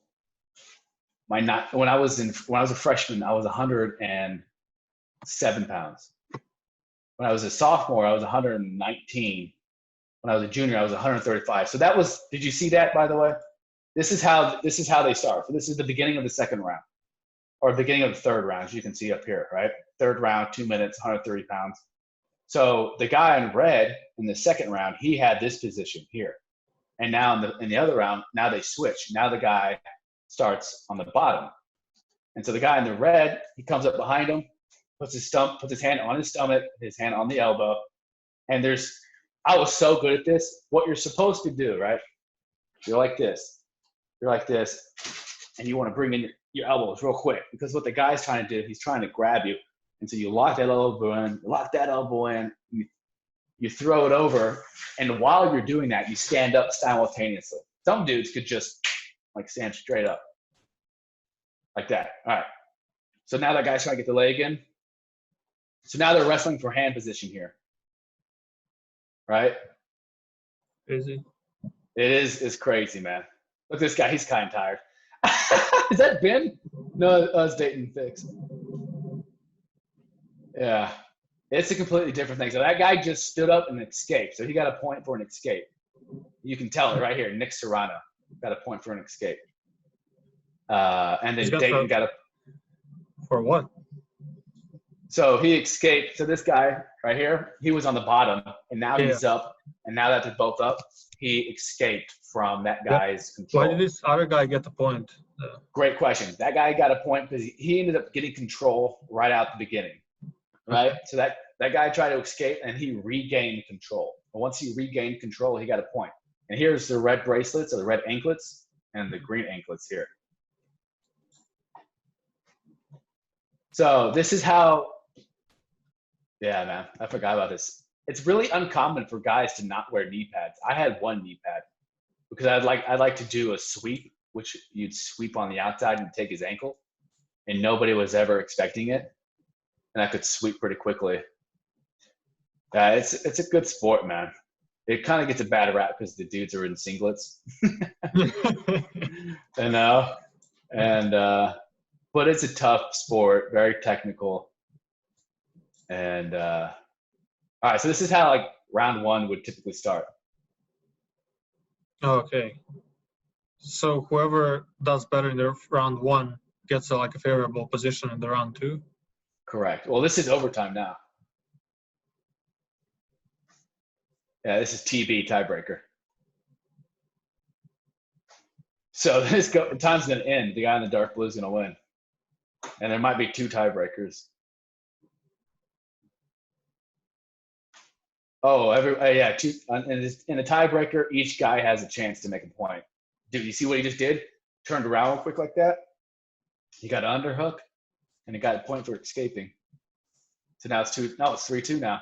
when I was a freshman, I was 107 pounds. When I was a sophomore, I was 119. When I was a junior, I was 135. So that was. Did you see that, by the way? This is how they start. So this is the beginning of the second round, or beginning of the third round, as you can see up here, right? Third round, 2 minutes, 130 pounds. So the guy in red in the second round, he had this position here. And now in the other round, now they switch. Now the guy starts on the bottom. And so the guy in the red, he comes up behind him, puts his hand on his stomach, his hand on the elbow. And I was so good at this. What you're supposed to do, right? You're like this. You're like this. And you want to bring in your elbows real quick, because what the guy's trying to do, he's trying to grab you. And so you lock that elbow in, you throw it over, and while you're doing that, you stand up simultaneously. Some dudes could just like stand straight up like that. All right. So now that guy's trying to get the leg in. So now they're wrestling for hand position here. Right? Is it? It's crazy, man. Look at this guy. He's kind of tired. Is that Ben? No, it's Dayton Fix. Yeah. It's a completely different thing. So that guy just stood up and escaped. So he got a point for an escape. You can tell it right here. Nick Serrano got a point for an escape. And then Dayton got a. For what? So he escaped. So this guy right here, he was on the bottom, and now he's up. And now that they're both up, he escaped from that guy's control. Why did this other guy get the point? Great question. That guy got a point because he ended up getting control right out the beginning. Right? So that guy tried to escape, and he regained control. And once he regained control, he got a point. And here's the red bracelets, or the red anklets, and the green anklets here. So this is how, yeah, man, I forgot about this. It's really uncommon for guys to not wear knee pads. I had one knee pad because I'd like to do a sweep, which you'd sweep on the outside and take his ankle, and nobody was ever expecting it. And I could sweep pretty quickly. It's a good sport, man. It kind of gets a bad rap because the dudes are in singlets. You know? And but it's a tough sport, very technical. And all right, so this is how like round one would typically start. Okay. So whoever does better in the round one gets a favorable position in the round two? Correct. Well, this is overtime now. Yeah, this is TB, tiebreaker. So time's going to end. The guy in the dark blue is going to win. And there might be two tiebreakers. Oh, two. In a tiebreaker, each guy has a chance to make a point. Dude, you see what he just did? Turned around real quick like that. He got an underhook, and he got a point for escaping. So now it's 3-2 now.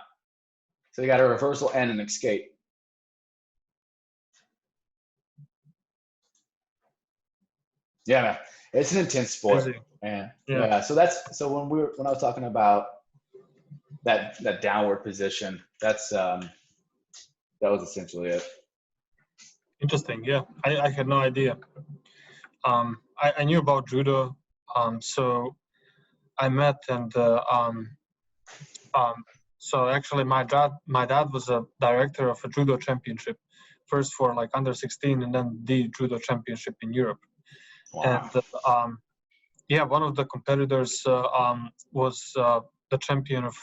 So he got a reversal and an escape. Yeah, man. It's an intense sport. Man. Yeah. So when I was talking about that downward position, that was essentially it. Interesting. Yeah, I had no idea. I knew about judo. So I met and so actually my dad was a director of a judo championship, first for under 16 and then the judo championship in Europe. Wow. And one of the competitors was the champion of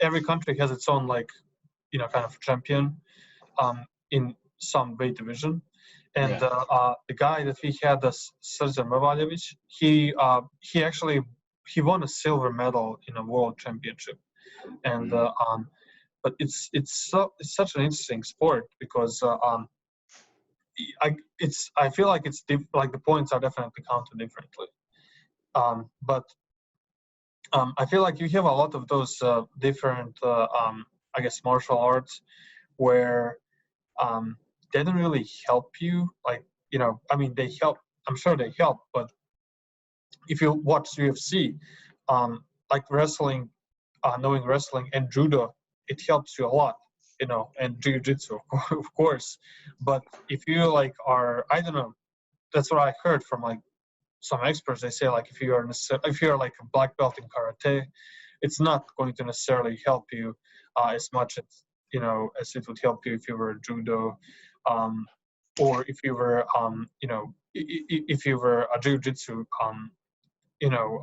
every country has its own kind of champion in some weight division. And the guy that we had, Srđan Mrvaljević, he won a silver medal in a world championship. And but it's such an interesting sport because I feel like it's the points are definitely counted differently. But I feel like you have a lot of those different I guess martial arts where they don't really help you. They help I'm sure they help, but if you watch UFC, like wrestling, knowing wrestling and judo, it helps you a lot, and jiu-jitsu, of course. But if you like I don't know, that's what I heard from like some experts. They say like if you're like a black belt in karate, it's not going to necessarily help you as much as it would help you if you were a judo, or if you were if you were a jiu-jitsu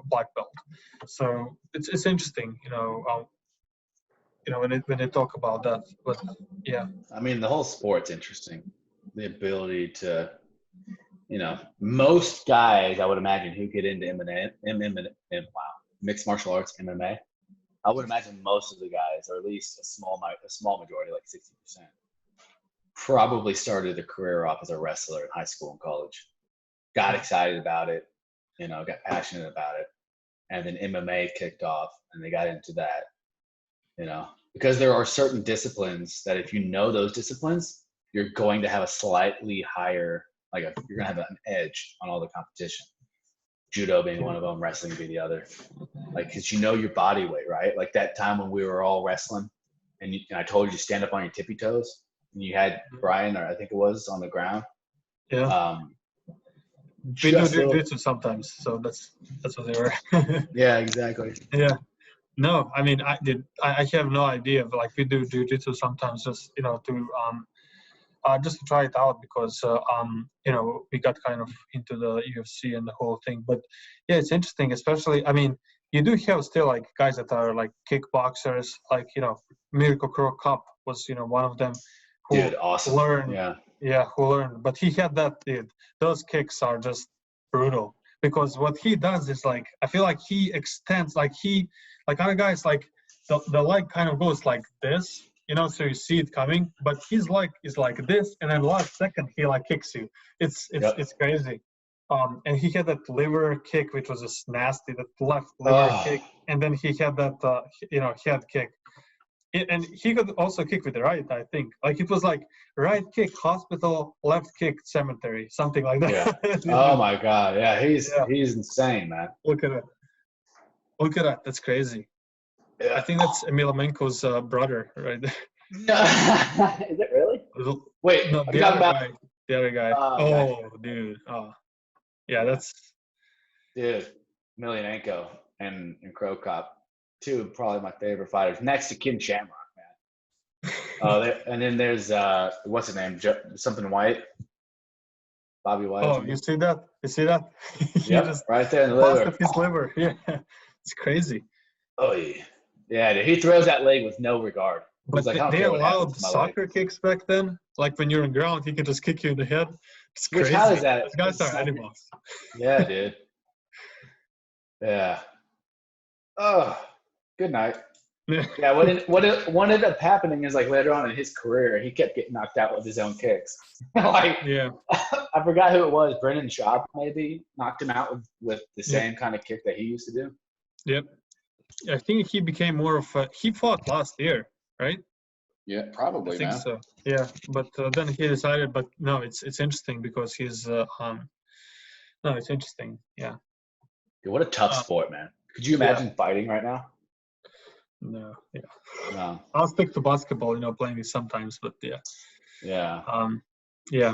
black belt. So it's interesting, when they talk about that. But yeah. I mean, the whole sport's interesting. The ability to, most guys I would imagine who get into mixed martial arts, MMA. I would imagine most of the guys, or at least a small majority, like 60%, probably started their career off as a wrestler in high school and college. Got excited about it, got passionate about it, and then MMA kicked off, and they got into that, because there are certain disciplines that if you know those disciplines, you're going to have a slightly higher, you're going to have an edge on all the competition. Judo being one of them, wrestling being the other. Because your body weight, right? Like that time when we were all wrestling, and I told you to stand up on your tippy toes, and you had Brian, or I think it was, on the ground. Yeah. We do jiu-jitsu sometimes, so that's what they were. Yeah, exactly. Yeah. No, I mean, I have no idea. Like we do jiu-jitsu sometimes, just just to try it out, because we got kind of into the UFC and the whole thing. But yeah, it's interesting, especially. I mean, you do have still like guys that are like kickboxers, like Miracle Crow Cup was one of them who awesome. learned. Yeah, who learned, but he had that. Those kicks are just brutal, because what he does is like, I feel like he extends, like other guys, like the leg kind of goes like this, so you see it coming, but his leg is like this, and then last second he like kicks you. It's crazy. And he had that liver kick, which was just nasty, that left liver kick, and then he had that head kick. And he could also kick with the right, I think. Like it was like right kick, hospital, left kick, cemetery, something like that. Yeah. Oh my God. Yeah, he's insane, man. Look at that. That's crazy. Yeah. I think that's Emelianenko's brother, right there. Is it really? Wait, no, the other guy. Oh, dude. Oh, yeah, that's. Dude, Emelianenko and Crow Cop, two probably my favorite fighters, next to Ken Shamrock, man. And then there's what's his name? Something White. Bobby White. Oh, you see that? Yeah, right there in the liver. Busted his liver. Yeah, it's crazy. Oh yeah. Yeah, dude, he throws that leg with no regard. But like, they allowed soccer kicks back then. Like when you're on ground, he could just kick you in the head. It's crazy. How is that? These guys are animals. Yeah, dude. Yeah. Oh, good night. Yeah, what ended up happening is like later on in his career, he kept getting knocked out with his own kicks. Yeah. I forgot who it was. Brendan Schaub maybe knocked him out with the same kind of kick that he used to do. Yep. I think he became more of a. He fought last year, right? Yeah, probably. I think so. Yeah, but then he decided. But no, it's interesting because he's. No, it's interesting. Yeah. Dude, what a tough sport, man. Could you imagine fighting right now? No. Yeah. No. I'll stick to basketball. Playing it sometimes, but yeah. Yeah. Yeah.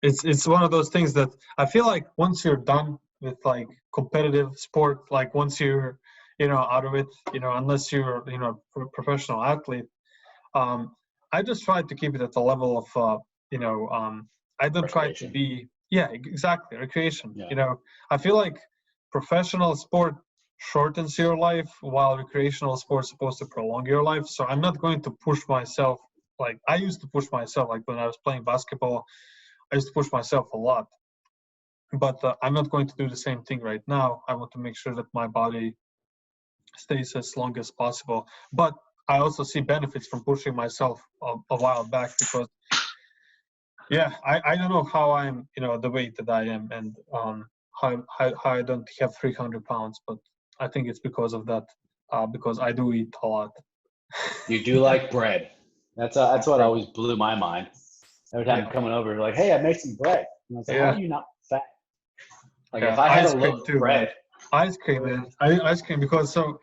It's one of those things that I feel like once you're done with like competitive sport, like once you're out of it, unless you're a professional athlete, I just try to keep it at the level of I don't try to be exactly recreation. Yeah. I feel like professional sport shortens your life while recreational sport is supposed to prolong your life. So I'm not going to push myself like I used to push myself. Like when I was playing basketball, I used to push myself a lot, but I'm not going to do the same thing right now. I want to make sure that my body stays as long as possible. But I also see benefits from pushing myself a while back because, I don't know how I'm, the weight that I am and how I don't have 300 pounds, but I think it's because of that, because I do eat a lot. You do like bread. That's what always blew my mind. Every time I'm coming over, like, hey, I made some bread. And I was like, how are you not fat? Like Yeah, if I had ice a cream loaf too, of man. bread, Ice cream, man. Ice cream because so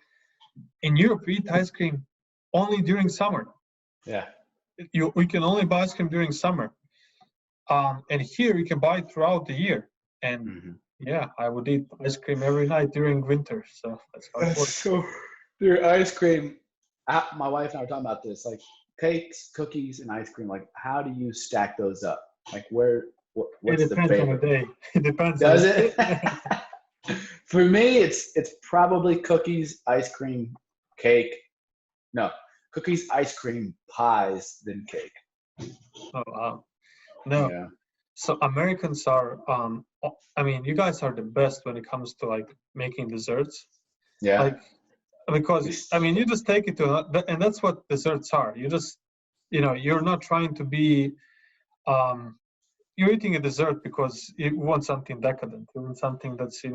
in Europe we eat ice cream only during summer. yeah. We can only buy ice cream during summer. And here you can buy it throughout the year. And Mm-hmm. yeah, I would eat ice cream every night during winter. So that's how it works. So your ice cream. My wife and I were talking about this, like cakes, cookies, and ice cream. Like, how do you stack those up? Like, It what's the depends on the favorite? day. It depends on Does the it? day. For me, it's probably cookies, ice cream, cake. No, cookies, ice cream, pies, then cake. Oh wow. No. Yeah. So Americans are I mean, you guys are the best when it comes to like making desserts. Yeah. Like because I mean, you just take it to and that's what desserts are. You just you're not trying to be you're eating a dessert because you want something decadent. You want something that's It's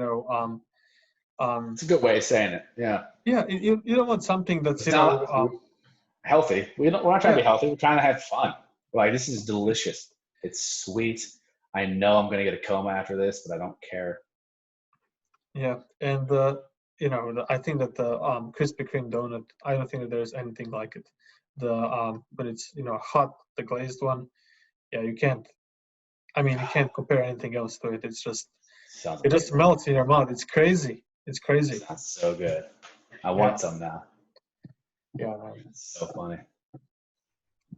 a good way of saying it. Yeah. yeah, you don't want something that's It's not healthy. We're not trying to yeah, be healthy. We're trying to have fun. Like, this is delicious. It's sweet. I know I'm going to get a coma after this, but I don't care. yeah. And I think that the Krispy Kreme donut, I don't think that there's anything like it. But it's hot, the glazed one. Yeah, you can't. I mean, you can't compare anything else to it. It's just Sounds it just amazing. melts in your mouth. It's crazy. It's crazy. Sounds so good. I Yeah, want some now. yeah, man. It's so funny.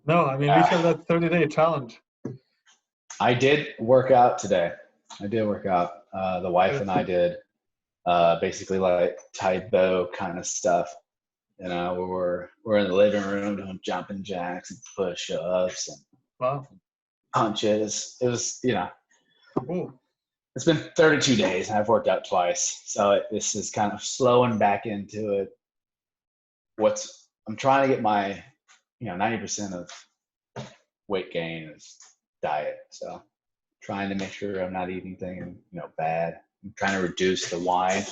No, I mean we have that 30-day challenge. I did work out today. I did work out. The wife and I did basically like Taekwondo kind of stuff. We're in the living room doing jumping jacks and push-ups and Wow, punches. It was, cool. it's been 32 days and I've worked out twice. So this is kind of slowing back into it. I'm trying to get my, 90% of weight gain is diet. So trying to make sure I'm not eating anything, bad. I'm trying to reduce the wine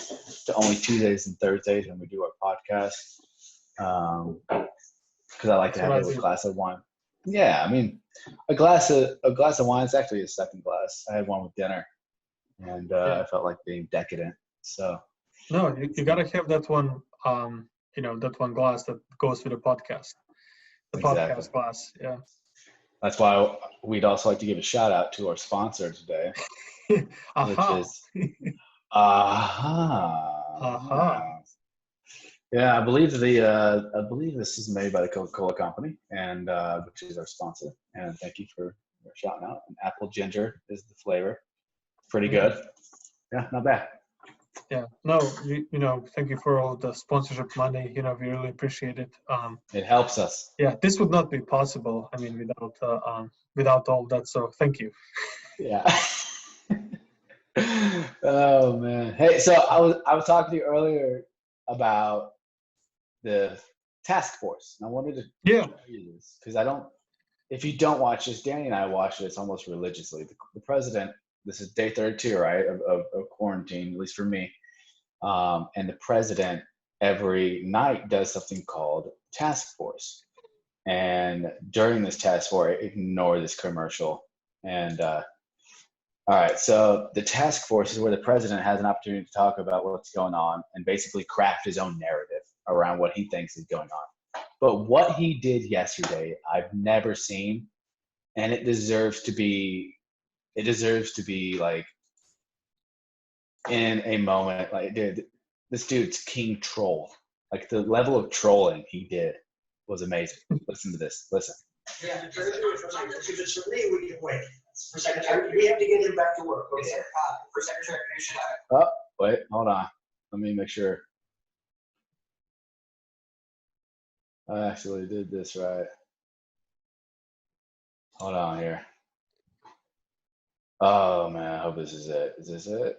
to only Tuesdays and Thursdays when we do our podcast. Because I like to have a little glass of wine. Yeah, I mean, a glass of wine is actually a second glass. I had one with dinner, and I felt like being decadent. So no, you gotta have that one. That one glass that goes with the podcast. The exactly. podcast glass. Yeah. That's why we'd also like to give a shout out to our sponsor today, which is Aha. Yeah, I believe this is made by the Coca-Cola company, and which is our sponsor. And thank you for shouting out. And apple ginger is the flavor. Pretty good. Yeah, not bad. Yeah. No, thank you for all the sponsorship money. We really appreciate it. It helps us. Yeah, this would not be possible. I mean, without all that. So thank you. Yeah. Oh man. Hey, so I was talking to you earlier about the task force. And I wanted to show you this because if you don't watch this, Danny and I watch this almost religiously. The president, this is day 32, right, of quarantine, at least for me. And the president every night does something called task force. And during this task force, ignore this commercial. And all right, so the task force is where the president has an opportunity to talk about what's going on and basically craft his own narrative around what he thinks is going on. But what he did yesterday, I've never seen, and it deserves to be like in a moment. Like, dude, this dude's king troll. Like the level of trolling he did was amazing. Listen to this. Listen. Yeah, if it's for me, we can wait. For Secretary, we have to get him back to work. Okay? For Secretary of Nation, Oh, wait, hold on. Let me make sure. I actually did this right. Hold on here. Oh man, I hope this is it. Is this it?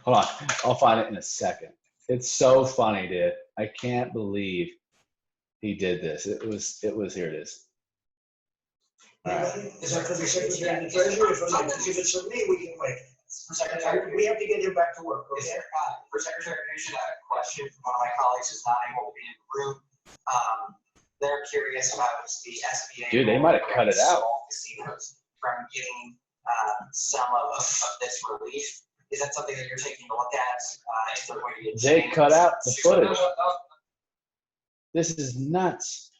Hold on, I'll find it in a second. It's so funny, dude. I can't believe he did this. It was. Here it is. All right. Is that for the Secretary of the Treasury? If it's for me, we can wait. For Secretary, we have to get him back to work. Okay? For Secretary of Nation, I have a question from one of my colleagues who's not able to be in the room. They're curious about the SBA. Dude, they might have cut it out. Casinos from getting some of this relief. Is that something that you're taking a look at? Is there going to be a They cut out the change? footage. This is nuts.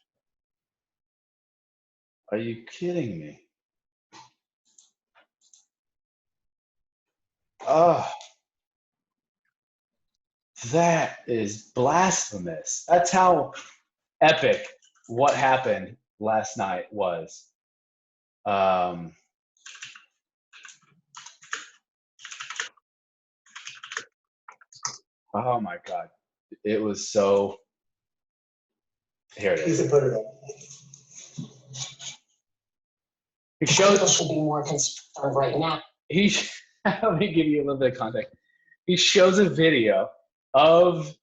Are you kidding me? Oh, that is blasphemous. That's how epic what happened last night was. Oh my God. It was so. Here it You is. can put it up. He shows. People should be more concerned right now. Let me give you a little bit of context. He shows a video of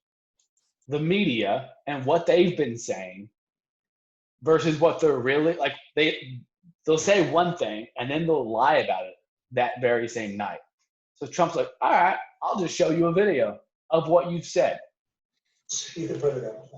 the media and what they've been saying versus what they're really like. They'll say one thing and then they'll lie about it that very same night. So Trump's like, all right, I'll just show you a video of what you've said. You can put it up.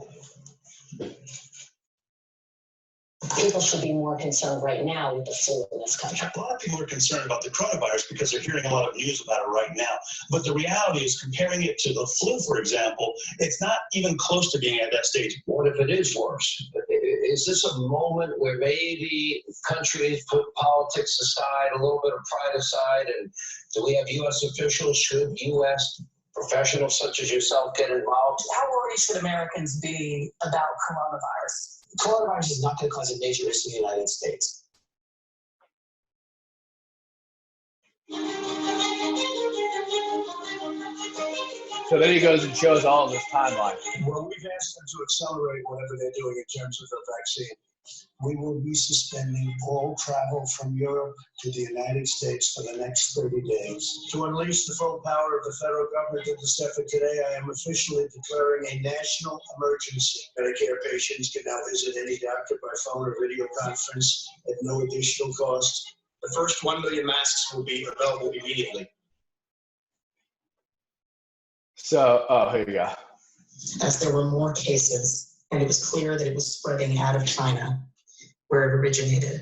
People should be more concerned right now with the flu in this country. A lot of people are concerned about the coronavirus because they're hearing a lot of news about it right now. But the reality is, comparing it to the flu, for example, it's not even close to being at that stage. What if it is worse? Is this a moment where maybe countries put politics aside, a little bit of pride aside, and do we have U.S. officials, should U.S. professionals such as yourself get involved? How worried should Americans be about coronavirus? Coronavirus is not going to cause a major issue in the United States. So then he goes and shows all of this timeline. Well, we've asked them to accelerate whatever they're doing in terms of the vaccine. We will be suspending all travel from Europe to the United States for the next 30 days. To unleash the full power of the federal government at this effort today, I am officially declaring a national emergency. Medicare patients can now visit any doctor by phone or video conference at no additional cost. The first 1 million masks will be available immediately. So, oh, here you go. As there were more cases, and it was clear that it was spreading out of China, where it originated,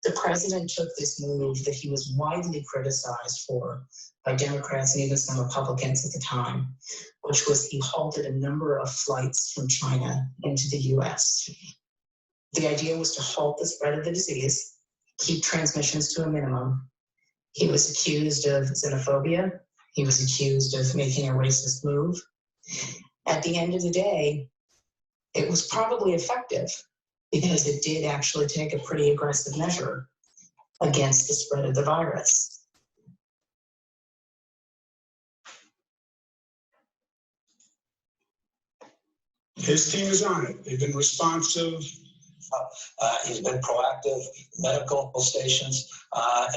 the president took this move that he was widely criticized for by Democrats and even some Republicans at the time, which was he halted a number of flights from China into the U.S. The idea was to halt the spread of the disease, keep transmissions to a minimum. He was accused of xenophobia. He was accused of making a racist move. At the end of the day, it was probably effective because it did actually take a pretty aggressive measure against the spread of the virus. His team is on it. They've been responsive. He's been proactive, medical stations,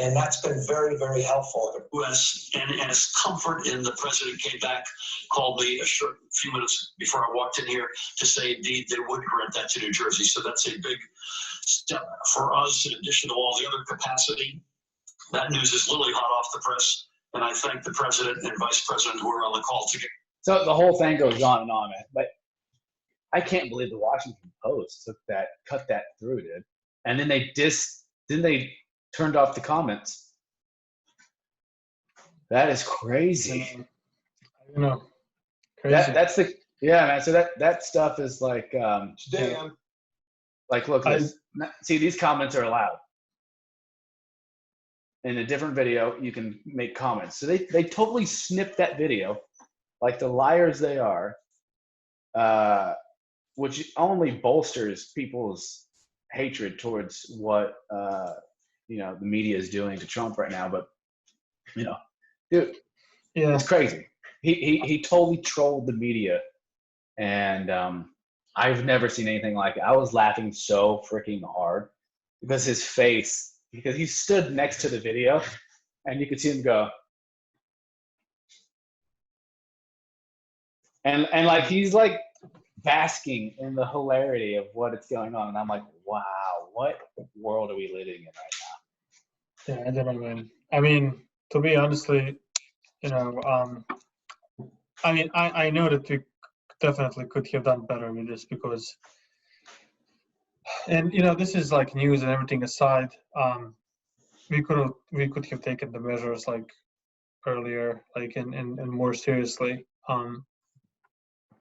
and that's been very, very helpful. And his comfort in the president came back, called me a few minutes before I walked in here to say indeed they would grant that to New Jersey. So that's a big step for us in addition to all the other capacity. That news is literally hot off the press. And I thank the president and vice president who are on the call together. So the whole thing goes on, man. But I can't believe the Washington Post cut that through, dude. And then they turned off the comments. That is crazy. I know. Crazy. That's the man. So that stuff is like Damn. like look, see, these comments are allowed. In a different video, you can make comments. So they totally snipped that video, like the liars they are. Which only bolsters people's hatred towards what the media is doing to Trump right now. But dude, Yeah. it's crazy. He totally trolled the media, and I've never seen anything like it. I was laughing so freaking hard because his face, because he stood next to the video, and you could see him go, and like he's like basking in the hilarity of what is going on, and I'm like, wow, what world are we living in right now? Yeah, I don't know, man. I mean, to be honestly, I know that we definitely could have done better with this because, and this is like news and everything aside. we could have taken the measures like earlier, like and more seriously.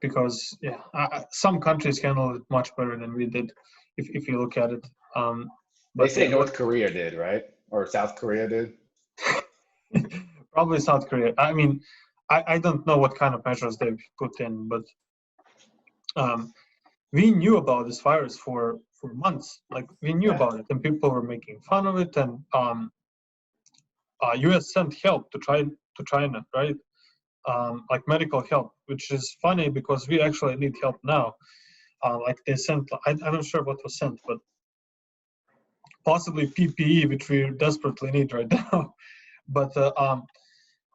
Because yeah, some countries handled it much better than we did, if you look at it. They But say yeah, North Korea did, right? Or South Korea did. probably South Korea. I mean, I don't know what kind of measures they've put in, but we knew about this virus for months. Like we knew about it, and people were making fun of it. And U.S. sent help to China, right? Like medical help, which is funny because we actually need help now. Like they sent, I'm not sure what was sent, but possibly PPE, which we desperately need right now. But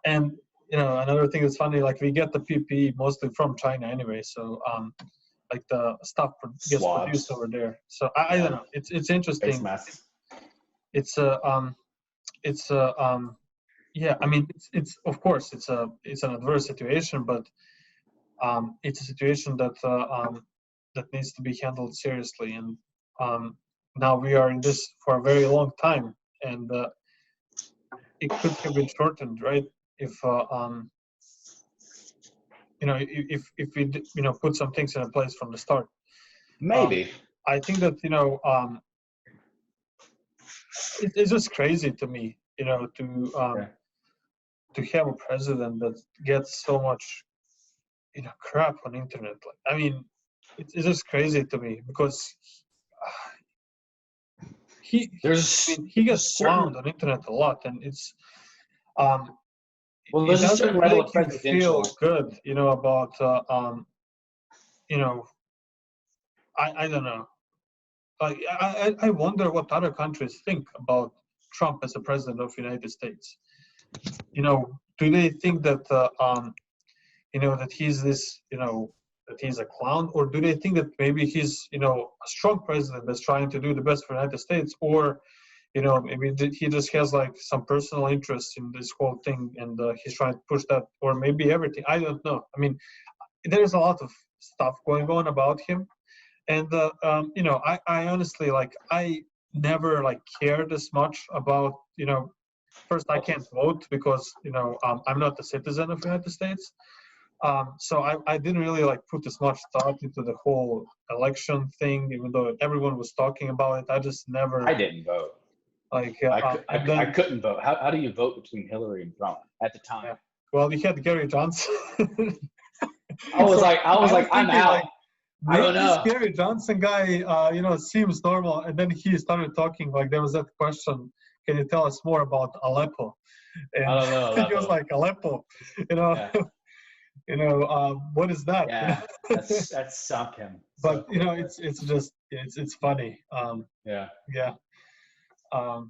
and another thing that's funny, like we get the PPE mostly from China anyway, so like the stuff gets produced Swabs. over there. So I don't know. It's Face interesting. masks. It's yeah. I mean, it's of course it's an adverse situation, but it's a situation that that needs to be handled seriously. And now we are in this for a very long time, and it could have been shortened, right? If if we put some things in place from the start. Maybe. I think that it's just crazy to me, to have a president that gets so much crap on internet. Like, I mean, it's just crazy to me because he gets clowned on internet a lot, and it's well, it there's a certain doesn't level of make you feel presidential. good, about I don't know. Like I wonder what other countries think about Trump as a president of the United States. Do they think that that he's this, that he's a clown, or do they think that maybe he's, a strong president that's trying to do the best for the United States, or, maybe he just has like some personal interest in this whole thing, and he's trying to push that, or maybe everything. I don't know. I mean, there's a lot of stuff going on about him, and I honestly, like, I never like cared as much about, first, I can't vote because I'm not a citizen of the United States. So I didn't really like put as much thought into the whole election thing, even though everyone was talking about it. I just never. I didn't vote. Like I couldn't vote. How do you vote between Hillary and Trump at the time? Yeah. Well, you had Gary Johnson. I was like, I'm out. Like, I don't this know. Gary Johnson guy, seems normal, and then he started talking. Like there was that question, "Can you tell us more about Aleppo?" And I don't know. he was like, "Aleppo, Yeah. what is that?" Yeah, that's sunk him. But it's just it's funny. Yeah. Yeah. I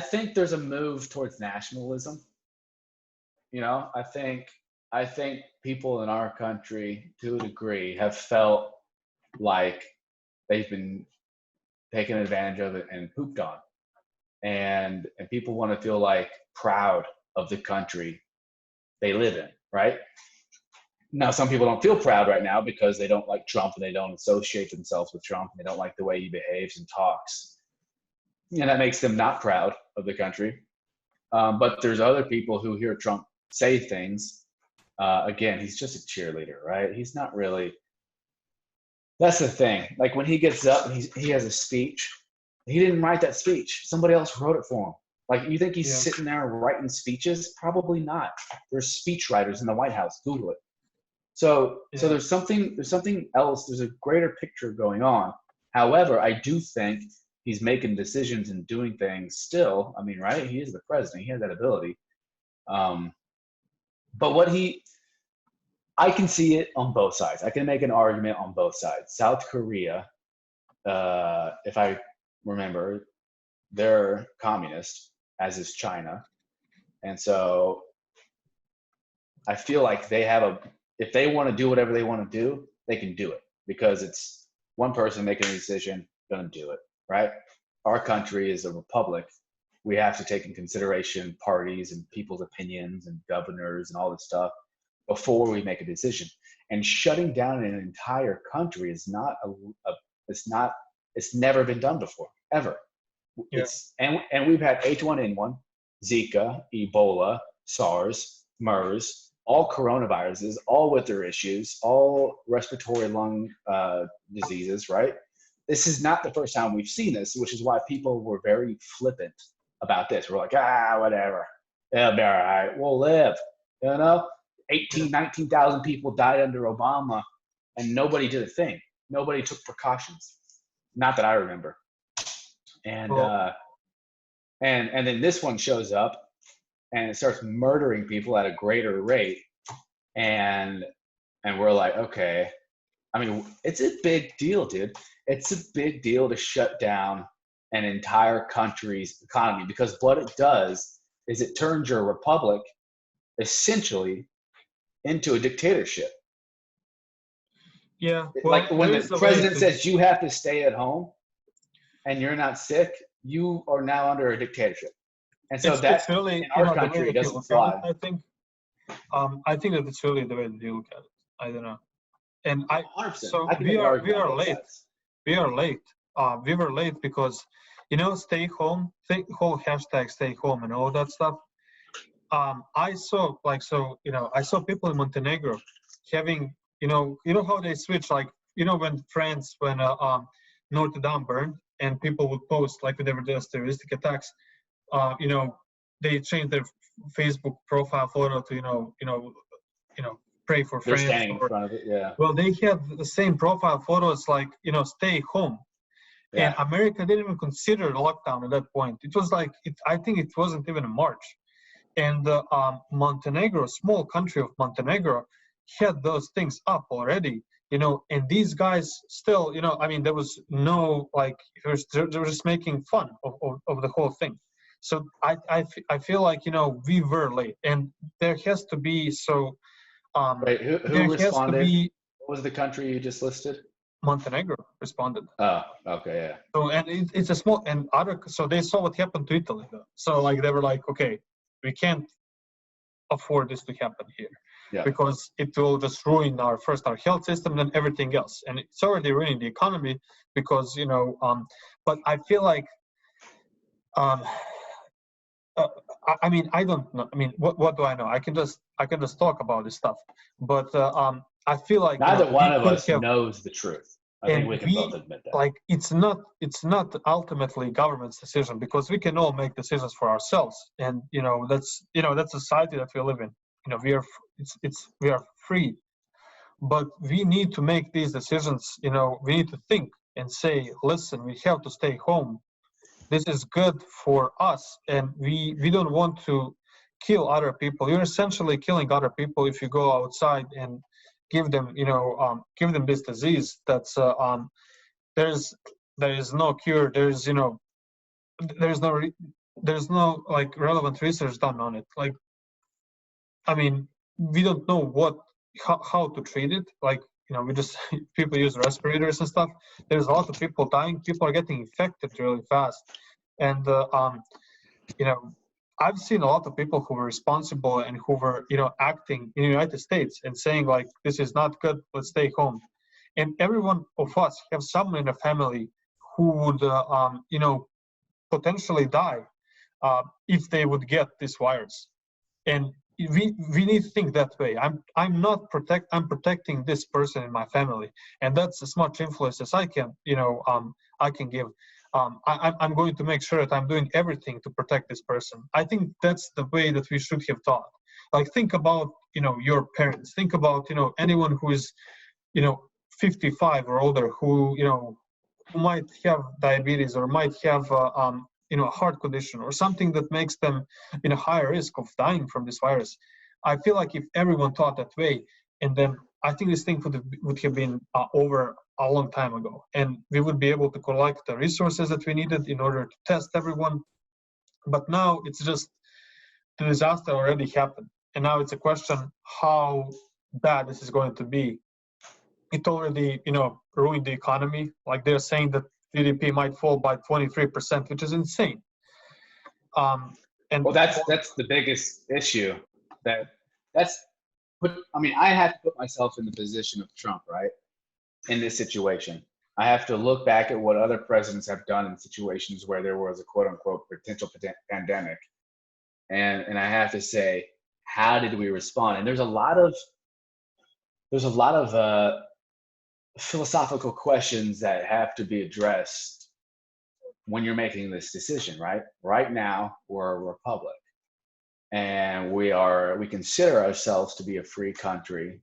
think there's a move towards nationalism. I think people in our country, to a degree, have felt like they've been taken advantage of it and pooped on, and people want to feel like proud of the country they live in, right? Now, some people don't feel proud right now because they don't like Trump and they don't associate themselves with Trump and they don't like the way he behaves and talks. And that makes them not proud of the country. But there's other people who hear Trump say things. Again, he's just a cheerleader, right? He's not really. That's the thing. Like when he gets up and he has a speech, he didn't write that speech. Somebody else wrote it for him. Like, you think he's sitting there writing speeches? Probably not. There's speech writers in the White House. Google it. So there's something else. There's a greater picture going on. However, I do think he's making decisions and doing things still. I mean, right? He is the president. He has that ability. But I can see it on both sides. I can make an argument on both sides. South Korea, if I remember, they're communist, as is China. And so I feel like if they want to do whatever they want to do, they can do it because it's one person making a decision, going to do it, right? Our country is a republic. We have to take in consideration parties and people's opinions and governors and all this stuff before we make a decision. And shutting down an entire country is it's never been done before, ever. It's and we've had H1N1, Zika, Ebola, SARS, MERS, all coronaviruses, all with their issues, all respiratory lung diseases, right? This is not the first time we've seen this, which is why people were very flippant about this. We're like, whatever. It'll be all right. We'll live. 19,000 people died under Obama, and nobody did a thing. Nobody took precautions. Not that I remember. And and then this one shows up, and it starts murdering people at a greater rate. And we're like, okay. I mean, it's a big deal, dude. It's a big deal to shut down an entire country's economy, because what it does is it turns your republic essentially into a dictatorship. Yeah. Well, like when the president says you have to stay at home and you're not sick, you are now under a dictatorship. And so it's really, in our country, it doesn't fly. I think that it's really the way that you look at it. I don't know. And 100%. so I we are late. sides. We are late. We were late because, stay home, whole hashtag stay home and all that stuff. I saw I saw people in Montenegro having, how they switch, when Notre Dame burned and people would post like when there were just terroristic attacks, they changed their Facebook profile photo to, pray for They're friends. standing in front of it, yeah. Well, they had the same profile photos like, stay home. Yeah. And America didn't even consider lockdown at that point. It was like, I think it wasn't even a March. And Montenegro, small country of Montenegro, had those things up already, and these guys still, there was no, they were just making fun of the whole thing. So I feel like, we were late, and there has to be, Wait, who responded? What was the country you just listed? Montenegro responded. Oh, okay, yeah. So, and it's a small, and so they saw what happened to Italy, though. So, they were like, okay, we can't afford this to happen here, because it will just ruin our health system and then everything else. And it's already ruining the economy because, but I feel like, I don't know. I mean, what do I know? I can just talk about this stuff. But I feel like neither one of us knows the truth. I think we can both admit that. It's not ultimately government's decision, because we can all make decisions for ourselves, and that's society that we live in. We are free, but we need to make these decisions. We need to think and say, listen, we have to stay home. This is good for us, and we don't want to kill other people. You're essentially killing other people if you go outside and give them this disease. That's there is no cure. There's no relevant research done on it. We don't know how to treat it. We just people use respirators and stuff. There's a lot of people dying. People are getting infected really fast, and I've seen a lot of people who were responsible and who were acting in the United States and saying this is not good, let's stay home. And every one of us have someone in the family who would potentially die if they would get this virus. And we need to think that way. I'm protecting this person in my family, and that's as much influence as I can I can give. I'm going to make sure that I'm doing everything to protect this person. I think that's the way that we should have thought. Think about your parents. Think about anyone who is 55 or older who might have diabetes or might have a heart condition or something that makes them in a higher risk of dying from this virus. I feel like if everyone thought that way, and then I think this thing would have been over a long time ago, and we would be able to collect the resources that we needed in order to test everyone. But now it's just the disaster already happened, and now it's a question how bad this is going to be. It already ruined the economy. They're saying that GDP might fall by 23%, which is insane. And well, that's the biggest issue. I have to put myself in the position of Trump, right? In this situation, I have to look back at what other presidents have done in situations where there was a quote unquote potential pandemic. And I have to say, how did we respond? And there's a lot of philosophical questions that have to be addressed when you're making this decision, right? Right now, we're a republic, and we consider ourselves to be a free country.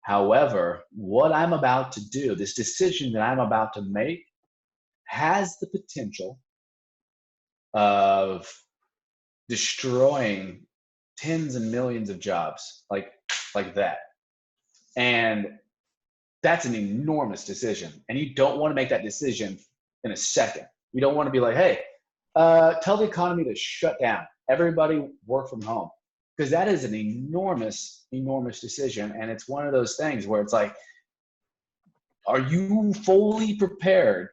However, what I'm about to do, this decision that I'm about to make, has the potential of destroying tens and millions of jobs, like that. And that's an enormous decision. And you don't want to make that decision in a second. You don't want to be like, hey, tell the economy to shut down. Everybody work from home. Because that is an enormous, enormous decision. And it's one of those things where it's like, are you fully prepared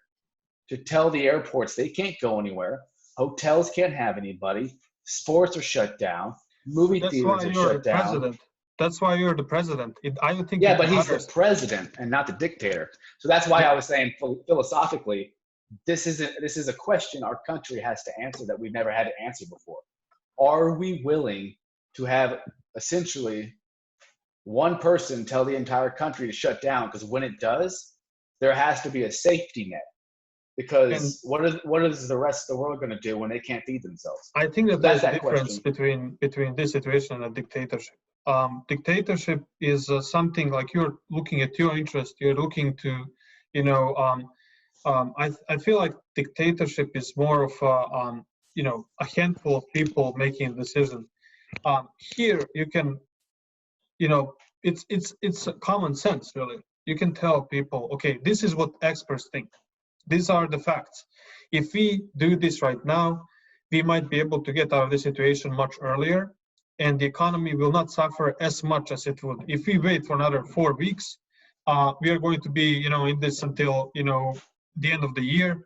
to tell the airports they can't go anywhere? Hotels can't have anybody. Sports are shut down. Movie theaters are shut down. President. That's why you're the president. I don't think. Yeah, but he's the president and not the dictator. So that's why I was saying philosophically, this is a question our country has to answer that we've never had to answer before. Are we willing to have essentially one person tell the entire country to shut down? Because when it does, there has to be a safety net. Because what is the rest of the world going to do when they can't feed themselves? I think that there's a difference between this situation and a dictatorship. Dictatorship is something like you're looking at your interest. You're looking to, I feel like dictatorship is more of a handful of people making a decision. Here you can, it's common sense really. You can tell people, okay, this is what experts think. These are the facts. If we do this right now, we might be able to get out of this situation much earlier, and the economy will not suffer as much as it would. If we wait for another 4 weeks, we are going to be, in this until, the end of the year.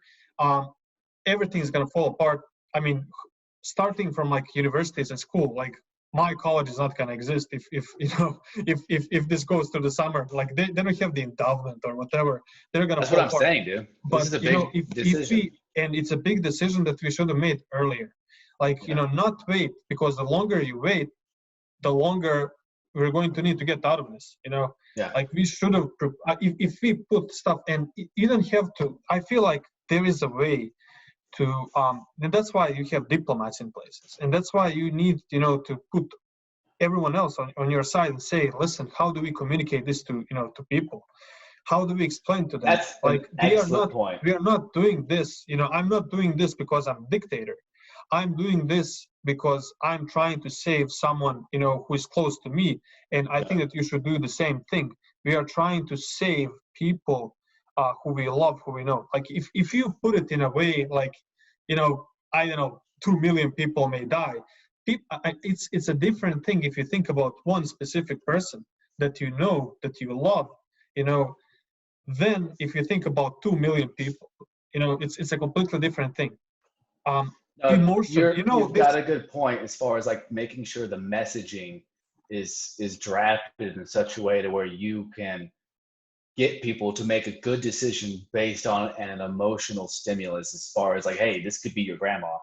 Everything is going to fall apart. I mean, starting from like universities and school, like my college is not going to exist if this goes to the summer. Like they don't have the endowment or whatever. They're going to. That's what I'm saying, dude. This is a big decision. And it's a big decision that we should have made earlier. Like, not wait, because the longer you wait, the longer we're going to need to get out of this, Like we should have, if we put stuff, and you don't have to, I feel like there is a way to, and that's why you have diplomats in places. And that's why you need, to put everyone else on your side and say, listen, how do we communicate this to people? How do we explain to them? That's like we are not doing this, I'm not doing this because I'm a dictator. I'm doing this because I'm trying to save someone, who is close to me. And I think that you should do the same thing. We are trying to save people who we love, who we know. Like if you put it in a way like, I don't know, 2 million people may die. It's a different thing if you think about one specific person that you know, that you love, then if you think about 2 million people, it's a completely different thing. You've got a good point as far as like making sure the messaging is drafted in such a way to where you can get people to make a good decision based on an emotional stimulus, as far as like, hey, this could be your grandma,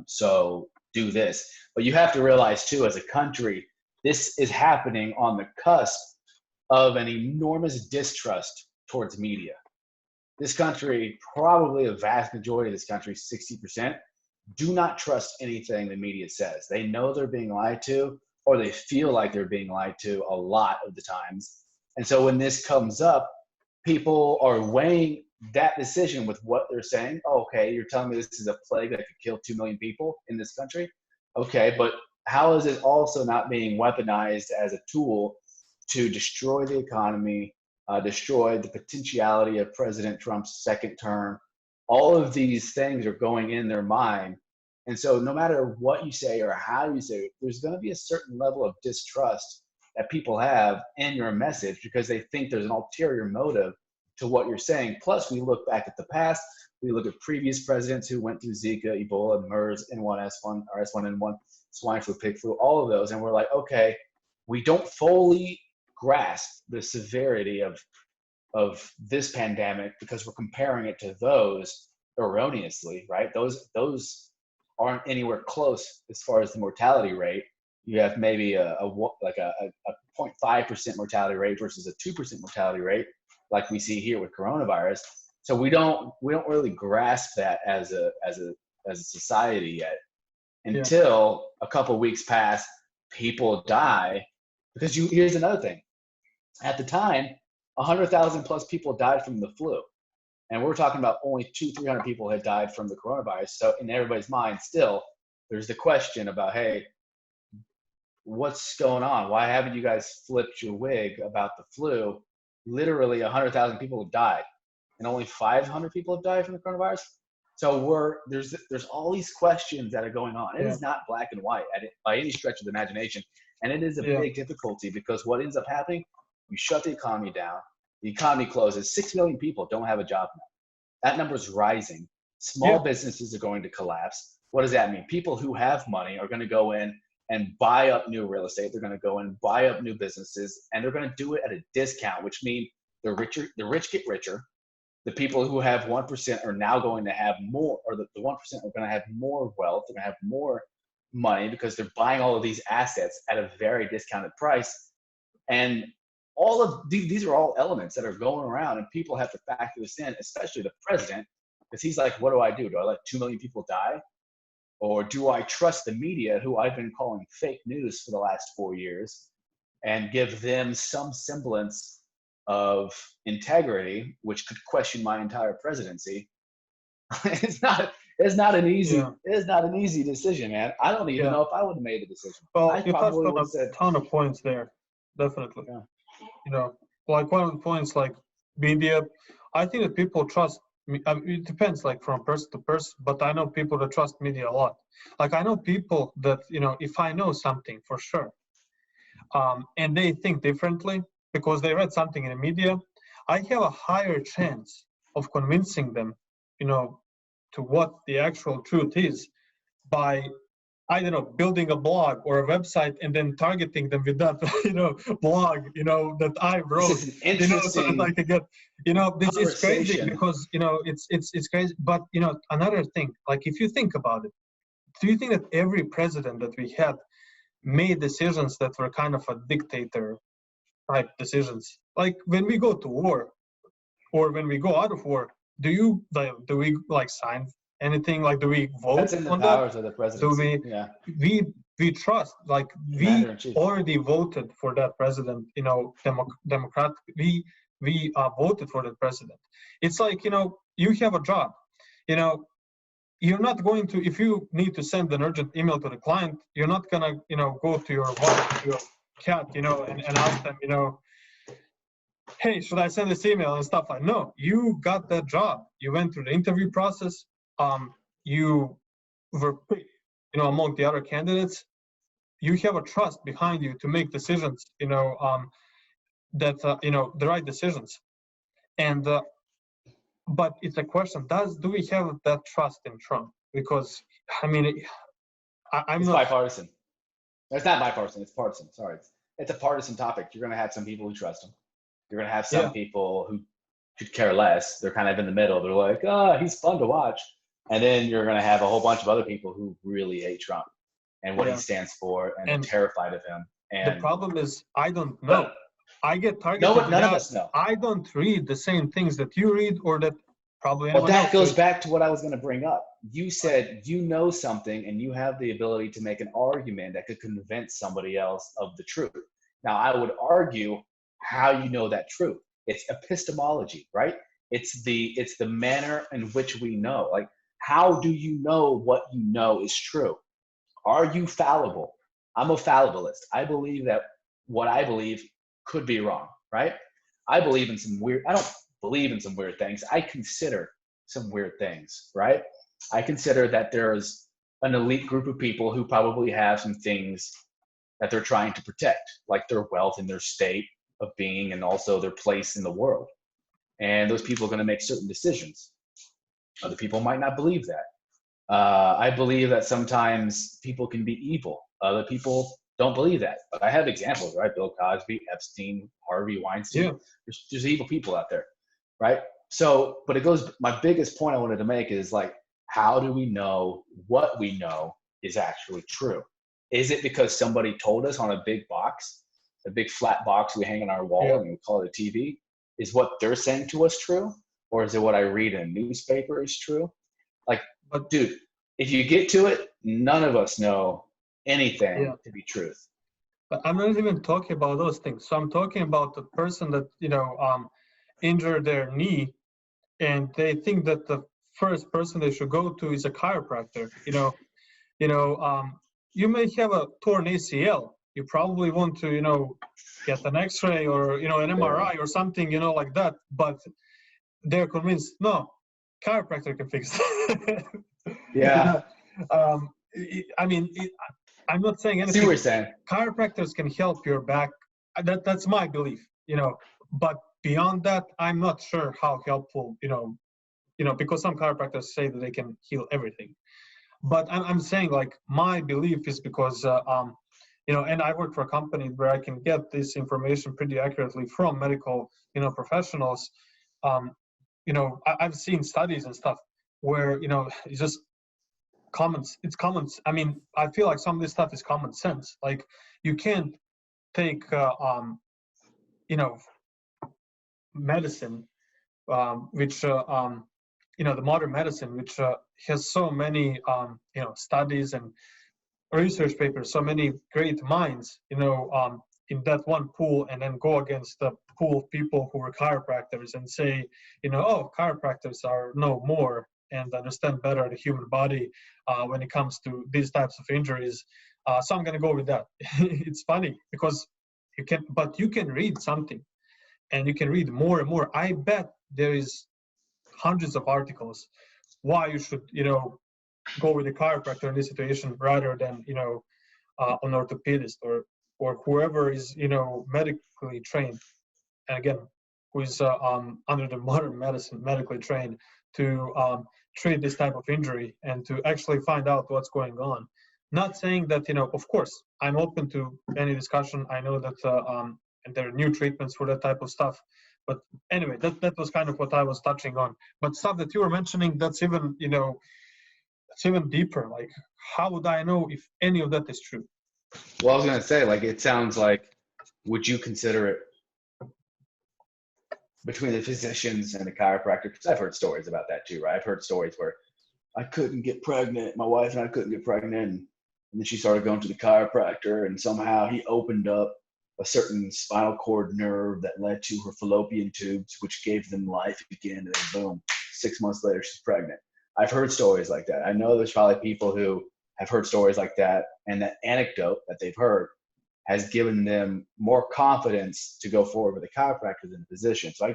so do this. But you have to realize too, as a country, this is happening on the cusp of an enormous distrust towards media. This country, probably a vast majority of this country, 60%, do not trust anything the media says. They know they're being lied to, or they feel like they're being lied to a lot of the times. And so when this comes up, people are weighing that decision with what they're saying. Oh, okay, you're telling me this is a plague that could kill 2 million people in this country? Okay, but how is it also not being weaponized as a tool to destroy the economy, destroy the potentiality of President Trump's second term? All of these things are going in their mind. And so no matter what you say or how you say it, there's going to be a certain level of distrust that people have in your message because they think there's an ulterior motive to what you're saying. Plus, we look back at the past. We look at previous presidents who went through Zika, Ebola, MERS, N1, or S1N1, swine flu, pig flu, all of those. And we're like, okay, we don't fully grasp the severity of of this pandemic because we're comparing it to those erroneously, right? Those aren't anywhere close as far as the mortality rate. You have maybe a 0.5% mortality rate versus a 2% mortality rate, like we see here with coronavirus. So we don't really grasp that as a society yet until a couple of weeks pass, people die. Because here's another thing. At the time, 100,000 plus people died from the flu. And we're talking about only 200-300 people had died from the coronavirus. So in everybody's mind still, there's the question about, hey, what's going on? Why haven't you guys flipped your wig about the flu? Literally 100,000 people have died, and only 500 people have died from the coronavirus. So there's all these questions that are going on. It is not black and white by any stretch of the imagination. And it is a big difficulty because what ends up happening, you shut the economy down, the economy closes, 6 million people don't have a job now. That number is rising. Small businesses are going to collapse. What does that mean? People who have money are going to go in and buy up new real estate. They're going to go and buy up new businesses, and they're going to do it at a discount, which means the rich get richer. The people who have 1% are now going to have more, or the 1% are going to have more wealth. They're going to have more money because they're buying all of these assets at a very discounted price. And all of these are all elements that are going around, and people have to factor this in, especially the president, because he's like, what do I do? Do I let 2 million people die? Or do I trust the media, who I've been calling fake news for the last 4 years, and give them some semblance of integrity, which could question my entire presidency? It's not an easy decision, man. I don't even know if I would have made a decision. Well, I you touched probably on would have said, a ton of points there, definitely. Yeah. You know, like one of the points, like media, I think that people trust. I mean, it depends, like from person to person. But I know people that trust media a lot. Like I know people that, you know, if I know something for sure, and they think differently because they read something in the media, I have a higher chance of convincing them, you know, to what the actual truth is by, I don't know, building a blog or a website and then targeting them with that, you know, blog, you know, that I wrote, this is an you know, so that I can get, you know, this is crazy conversation. because, you know, it's crazy. But, you know, another thing, like if you think about it, do you think that every president that we had made decisions that were kind of a dictator type decisions? Like when we go to war or when we go out of war, do we like sign anything? Like, do we vote That's in the on powers that? of the presidency. We trust, like we already voted for that president, you know, democratic. We voted for that president. It's like, you know, you have a job, you know, you're not going to, if you need to send an urgent email to the client, you're not gonna, you know, go to your wife, your cat, you know, and ask them, you know, hey, should I send this email and stuff like? No, you got that job. You went through the interview process. You were picked, you know, among the other candidates. You have a trust behind you to make decisions, you know, you know, the right decisions. And but it's a question: do we have that trust in Trump? Because I mean, I'm it's not bipartisan. It's not bipartisan. It's partisan. Sorry, it's a partisan topic. You're going to have some people who trust him. You're going to have some people who could care less. They're kind of in the middle. They're like, oh, he's fun to watch. And then you're going to have a whole bunch of other people who really hate Trump and what he stands for, and they're terrified of him. And the problem is, I don't know. I get targeted. No, none of us know. I don't read the same things that you read, or that probably well, anyone that else goes reads. back to what I was going to bring up. You said you know something and you have the ability to make an argument that could convince somebody else of the truth. Now, I would argue how you know that truth. It's epistemology, right? It's the manner in which we know. Like, how do you know what you know is true? Are you fallible? I'm a fallibilist. I believe that what I believe could be wrong, right? I don't believe in some weird things. I consider some weird things, right? I consider that there's an elite group of people who probably have some things that they're trying to protect, like their wealth and their state of being, and also their place in the world. And those people are going to make certain decisions. Other people might not believe that. I believe that sometimes people can be evil. Other people don't believe that. But I have examples, right? Bill Cosby, Epstein, Harvey Weinstein. Yeah. There's evil people out there, right? So, but it goes, my biggest point I wanted to make is like, how do we know what we know is actually true? Is it because somebody told us on a big box, a big flat box we hang on our wall and we call it a TV? Is what they're saying to us true? Or is it what I read in a newspaper is true? Like, but dude, if you get to it, none of us know anything to be truth. But I'm not even talking about those things. So I'm talking about the person that, injured their knee, and they think that the first person they should go to is a chiropractor. You may have a torn ACL. You probably want to, get an X-ray or an MRI or something, like that. But they're convinced, no, chiropractor can fix it. Yeah. I'm not saying anything. See what you're saying. Chiropractors can help your back. That's my belief, But beyond that, I'm not sure how helpful, because some chiropractors say that they can heal everything. But I'm saying, like, my belief is because, and I work for a company where I can get this information pretty accurately from medical, professionals. I've seen studies and stuff where, it's just it's common. I mean, I feel like some of this stuff is common sense. Like, you can't take, medicine, which, the modern medicine, which has so many, studies and research papers, so many great minds, in that one pool, and then go against the pool of people who were chiropractors and say, chiropractors are no more and understand better the human body when it comes to these types of injuries. So I'm going to go with that. It's funny because you can read something, and you can read more and more. I bet there is hundreds of articles why you should, go with a chiropractor in this situation rather than, an orthopedist or whoever is, medically trained. And again, who is under the modern medicine, medically trained to treat this type of injury and to actually find out what's going on. Not saying that, of course, I'm open to any discussion. I know that and there are new treatments for that type of stuff. But anyway, that was kind of what I was touching on. But stuff that you were mentioning, that's even, it's even deeper. Like, how would I know if any of that is true? Well, I was going to say, like, it sounds like, would you consider it between the physicians and the chiropractor? Because I've heard stories about that too, right? I've heard stories where I couldn't get pregnant. My wife and I couldn't get pregnant. And then she started going to the chiropractor, and somehow he opened up a certain spinal cord nerve that led to her fallopian tubes, which gave them life again. And then boom, 6 months later, she's pregnant. I've heard stories like that. I know there's probably people who have heard stories like that, and that anecdote that they've heard has given them more confidence to go forward with a chiropractor than a physician. So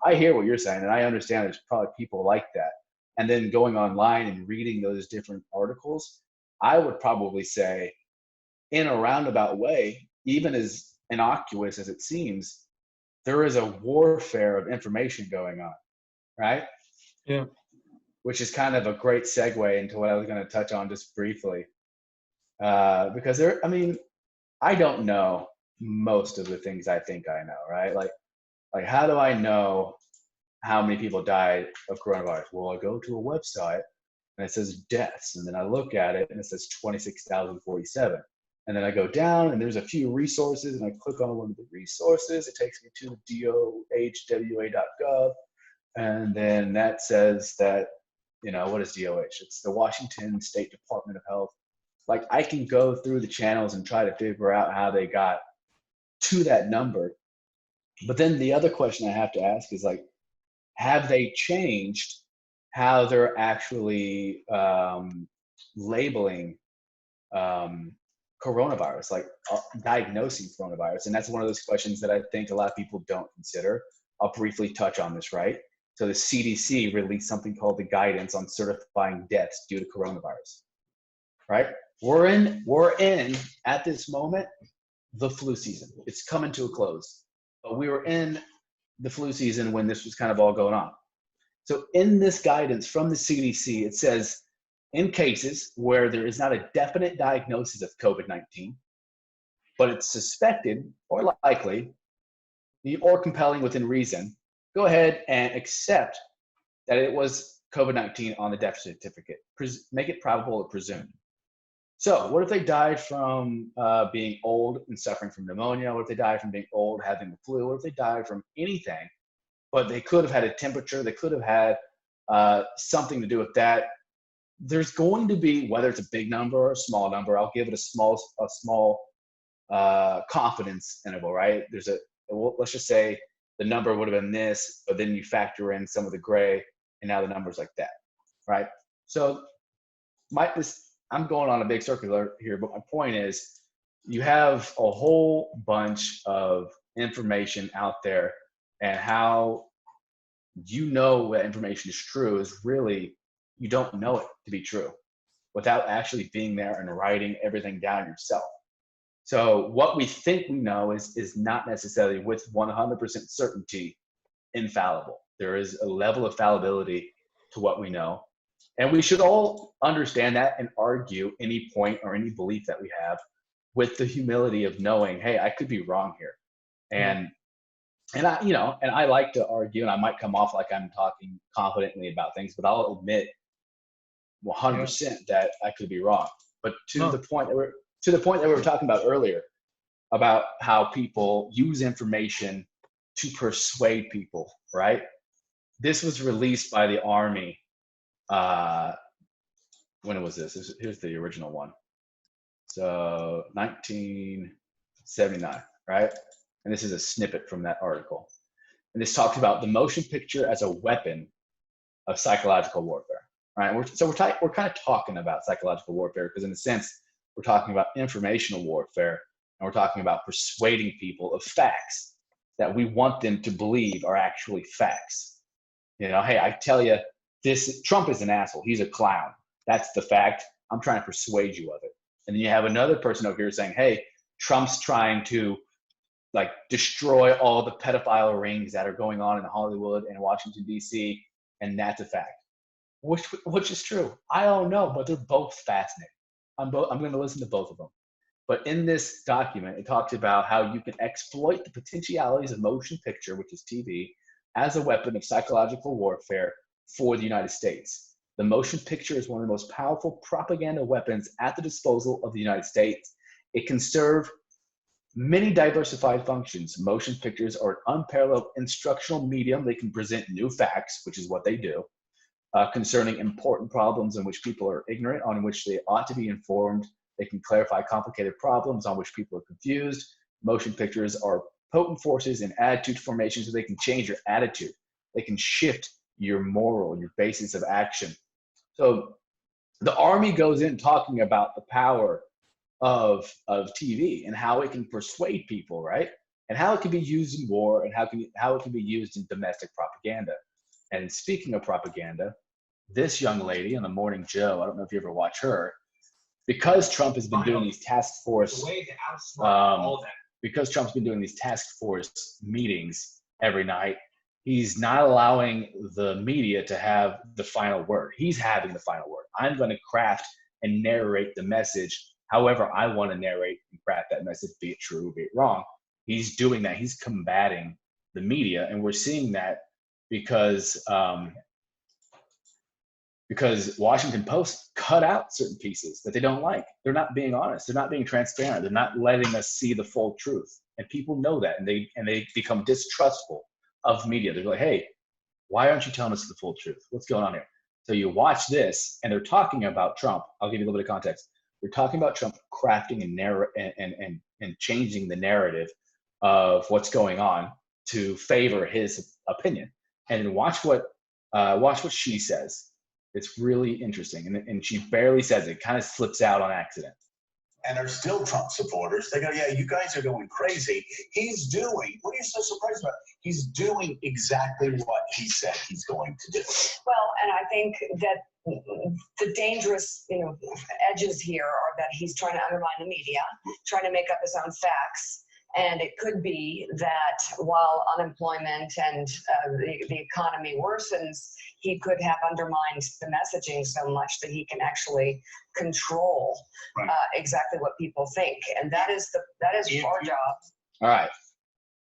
I hear what you're saying, and I understand there's probably people like that. And then going online and reading those different articles, I would probably say, in a roundabout way, even as innocuous as it seems, there is a warfare of information going on, right? Yeah. Which is kind of a great segue into what I was going to touch on just briefly. Because I don't know most of the things I think I know, right? Like how do I know how many people died of coronavirus? Well, I go to a website and it says deaths, and then I look at it and it says 26,047. And then I go down and there's a few resources, and I click on one of the resources. It takes me to dohwa.gov. And then that says that, what is DOH? It's the Washington State Department of Health. Like, I can go through the channels and try to figure out how they got to that number. But then the other question I have to ask is, like, have they changed how they're actually labeling coronavirus, like diagnosing coronavirus? And that's one of those questions that I think a lot of people don't consider. I'll briefly touch on this, right? So the CDC released something called the Guidance on Certifying Deaths Due to Coronavirus, right? We're in at this moment, the flu season. It's coming to a close. But we were in the flu season when this was kind of all going on. So in this guidance from the CDC, it says, in cases where there is not a definite diagnosis of COVID-19, but it's suspected or likely or compelling within reason, go ahead and accept that it was COVID-19 on the death certificate. Make it probable or presumed. So what if they died from being old and suffering from pneumonia? What if they died from being old, having the flu? What if they died from anything? But they could have had a temperature. They could have had something to do with that. There's going to be, whether it's a big number or a small number, I'll give it a small confidence interval, right? Let's just say the number would have been this, but then you factor in some of the gray, and now the number's like that, right? So I'm going on a big circular here, but my point is you have a whole bunch of information out there, and how you know that information is true is really, you don't know it to be true without actually being there and writing everything down yourself. So what we think we know is not necessarily with 100% certainty infallible. There is a level of fallibility to what we know. And we should all understand that and argue any point or any belief that we have with the humility of knowing, hey, I could be wrong here. And I like to argue, and I might come off like I'm talking confidently about things, but I'll admit 100% that I could be wrong. But to the point that we were talking about earlier, about how people use information to persuade people, right? This was released by the Army. When was this? Here's the original one. So 1979, right? And this is a snippet from that article. And this talks about the motion picture as a weapon of psychological warfare, right? We're kind of talking about psychological warfare because in a sense, we're talking about informational warfare, and we're talking about persuading people of facts that we want them to believe are actually facts. Hey, I tell you, Trump is an asshole. He's a clown. That's the fact. I'm trying to persuade you of it. And then you have another person over here saying, hey, Trump's trying to destroy all the pedophile rings that are going on in Hollywood and Washington, D.C., and that's a fact. Which is true? I don't know, but they're both fascinating. I'm going to listen to both of them. But in this document, it talks about how you can exploit the potentialities of motion picture, which is TV, as a weapon of psychological warfare for the United States. The motion picture is one of the most powerful propaganda weapons at the disposal of the United States. It can serve many diversified functions. Motion pictures are an unparalleled instructional medium. They can present new facts, which is what they do, concerning important problems in which people are ignorant, on which they ought to be informed. They can clarify complicated problems on which people are confused. Motion pictures are potent forces in attitude formation, so they can change your attitude. They can shift your moral, your basis of action. So the Army goes in talking about the power of TV and how it can persuade people, right? And how it can be used in war, and how it can be used in domestic propaganda. And speaking of propaganda, this young lady on the Morning Joe, I don't know if you ever watch her, because Trump has been doing these task force, because Trump's been doing these task force meetings every night, he's not allowing the media to have the final word. He's having the final word. I'm going to craft and narrate the message however I want to narrate and craft that message, be it true, be it wrong. He's doing that. He's combating the media, and we're seeing that because Washington Post cut out certain pieces that they don't like. They're not being honest. They're not being transparent. They're not letting us see the full truth. And people know that, and they become distrustful of media. They're like, hey, why aren't you telling us the full truth? What's going on here? So you watch this, and they're talking about Trump. I'll give you a little bit of context. They're talking about Trump crafting and changing the narrative of what's going on to favor his opinion. And then watch what she says. It's really interesting. And she barely says it. It kind of slips out on accident. And are still Trump supporters. They go, yeah, you guys are going crazy. He's doing, what are you so surprised about? He's doing exactly what he said he's going to do. Well, and I think that the dangerous, edges here are that he's trying to undermine the media, trying to make up his own facts, And it could be that while unemployment and the economy worsens, he could have undermined the messaging so much that he can actually control exactly what people think. And that is our job. All right.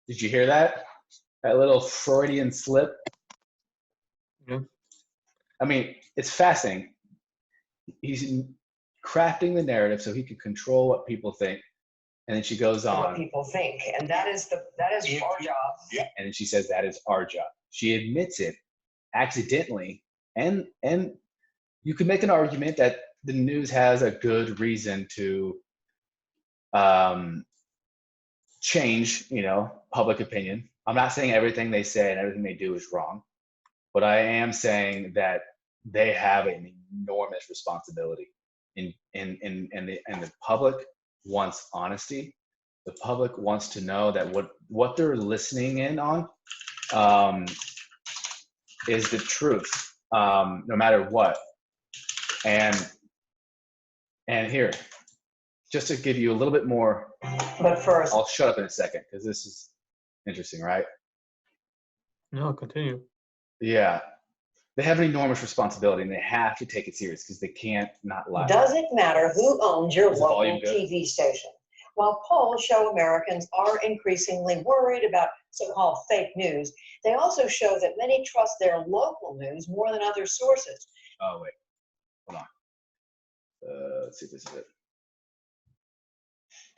Did you hear that? That little Freudian slip? Yeah. I mean, it's fascinating. He's crafting the narrative so he can control what people think. And then she goes on. What people think. And that is our job. Yeah. And then she says that is our job. She admits it accidentally. And you could make an argument that the news has a good reason to change, public opinion. I'm not saying everything they say and everything they do is wrong, but I am saying that they have an enormous responsibility. And the public wants honesty. The public wants to know that what they're listening in on is the truth, no matter what. And here, just to give you a little bit more. But first, I'll shut up in a second because this is interesting, right? No, continue. Yeah. They have an enormous responsibility and they have to take it serious because they can't not lie. Does it matter who owns your Is the local volume good? TV station? While polls show Americans are increasingly worried about so-called fake news, they also show that many trust their local news more than other sources. Oh, wait. Hold on. Let's see if this is it.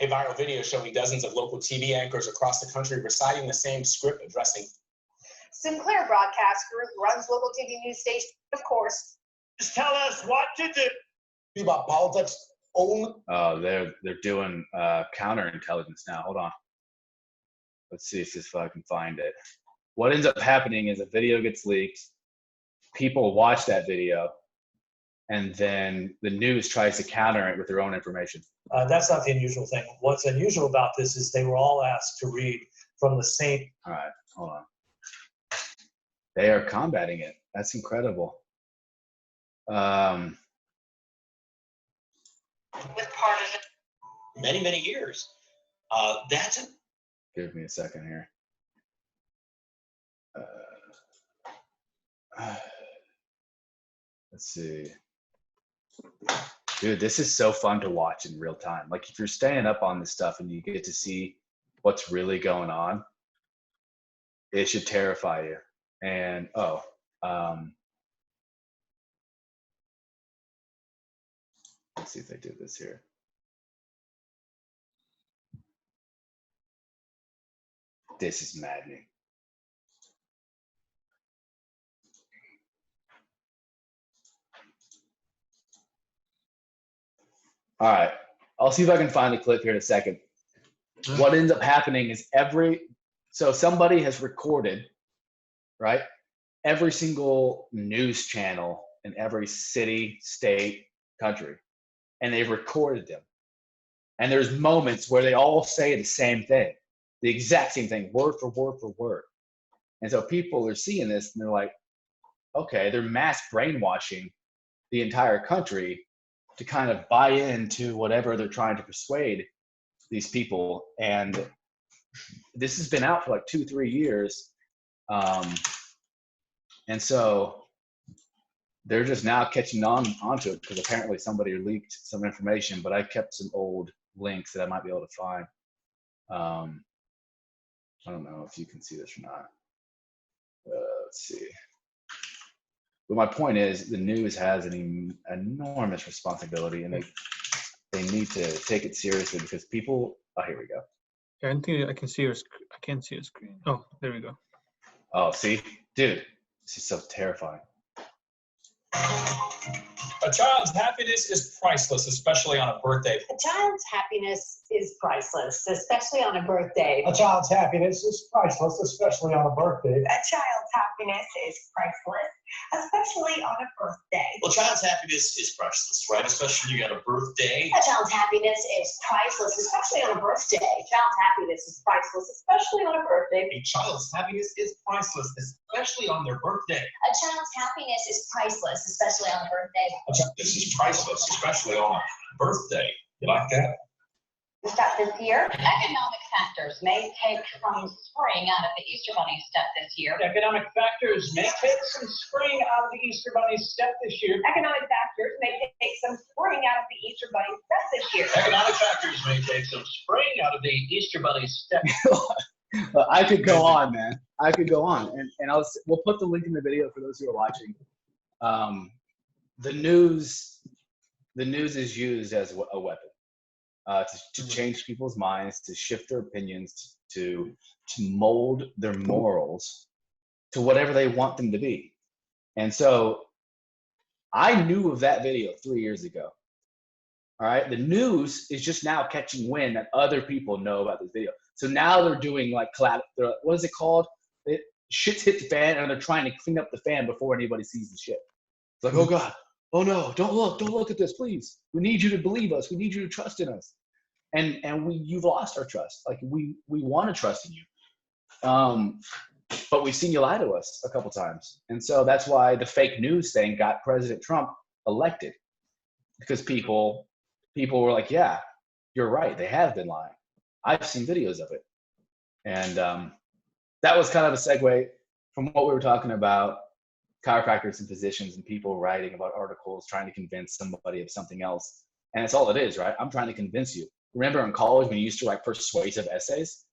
A viral video showing dozens of local TV anchors across the country reciting the same script addressing. Sinclair Broadcast Group runs local TV news stations, of course. Just tell us what to do. Be about politics only. Oh, they're doing counterintelligence now. Hold on. Let's see if I can find it. What ends up happening is a video gets leaked. People watch that video, and then the news tries to counter it with their own information. That's not the unusual thing. What's unusual about this is they were all asked to read from the same. All right, hold on. They are combating it. That's incredible. With partisan. Many years. That's a. Give me a second here. Let's see. Dude, this is so fun to watch in real time. Like if you're staying up on this stuff and you get to see what's really going on, it should terrify you. And let's see if they do this here. This is maddening. All right, I'll see if I can find the clip here in a second. What ends up happening is so somebody has recorded, right? Every single news channel in every city, state, country, and they've recorded them. And there's moments where they all say the same thing, the exact same thing, word for word for word. And so people are seeing this and they're like, okay, they're mass brainwashing the entire country to kind of buy into whatever they're trying to persuade these people. And this has been out for like 2-3 years. And so they're just now catching onto it because apparently somebody leaked some information, but I kept some old links that I might be able to find. I don't know if you can see this or not. Let's see. But my point is the news has an enormous responsibility and they need to take it seriously because people, oh, here we go. I don't think I can see your I can't see your screen. Oh, there we go. Oh, see? Dude, this is so terrifying. A child's happiness is priceless, especially on a birthday. A child's happiness is priceless, especially on a birthday. A child's happiness is priceless, especially on a birthday. A child's happiness is priceless, especially on a birthday. Well, child's happiness is priceless, right? Especially when you got a birthday. A child's happiness is priceless, especially on a birthday. A child's happiness is priceless, especially on a birthday. A child's happiness is priceless, especially on their birthday. A child's happiness is priceless, especially on a birthday. This is priceless, especially on a birthday. You like that? step this year. Economic factors may take some spring out of the Easter Bunny step this year. Economic factors may take some spring out of the Easter Bunny step this year. Economic factors may take some spring out of the Easter Bunny step this year. Economic factors may take some spring out of the Easter Bunny step. I could go on, man. I could go on, and we'll put the link in the video for those who are watching. The news is used as a weapon to change people's minds, to shift their opinions, to mold their morals to whatever they want them to be. And so I knew of that video 3 years ago. All right. The news is just now catching wind that other people know about this video. So now they're doing like what is it called? Shit's hit the fan, and they're trying to clean up the fan before anybody sees the shit. It's like, oh God, oh no, don't look at this, please. We need you to believe us. We need you to trust in us. And you've lost our trust. Like we want to trust in you. But we've seen you lie to us a couple times. And so that's why the fake news thing got President Trump elected, because people were like, yeah, you're right. They have been lying. I've seen videos of it. And that was kind of a segue from what we were talking about, chiropractors and physicians and people writing about articles, trying to convince somebody of something else. And it's all it is, right? I'm trying to convince you. Remember in college when you used to write persuasive essays?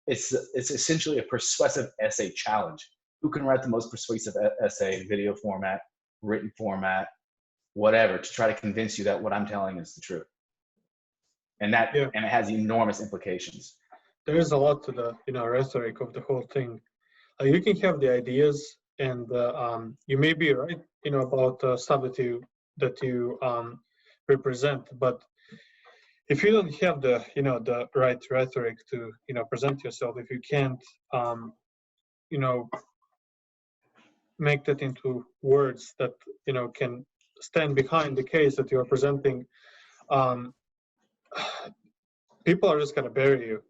It's essentially a persuasive essay challenge. Who can write the most persuasive essay in video format, written format, whatever, to try to convince you that what I'm telling is the truth. And and it has enormous implications. There is a lot to the rhetoric of the whole thing. You can have the ideas, and you may be right, about stuff that you represent, but if you don't have the right rhetoric to present yourself, if you can't make that into words that can stand behind the case that you are presenting, people are just gonna bury you.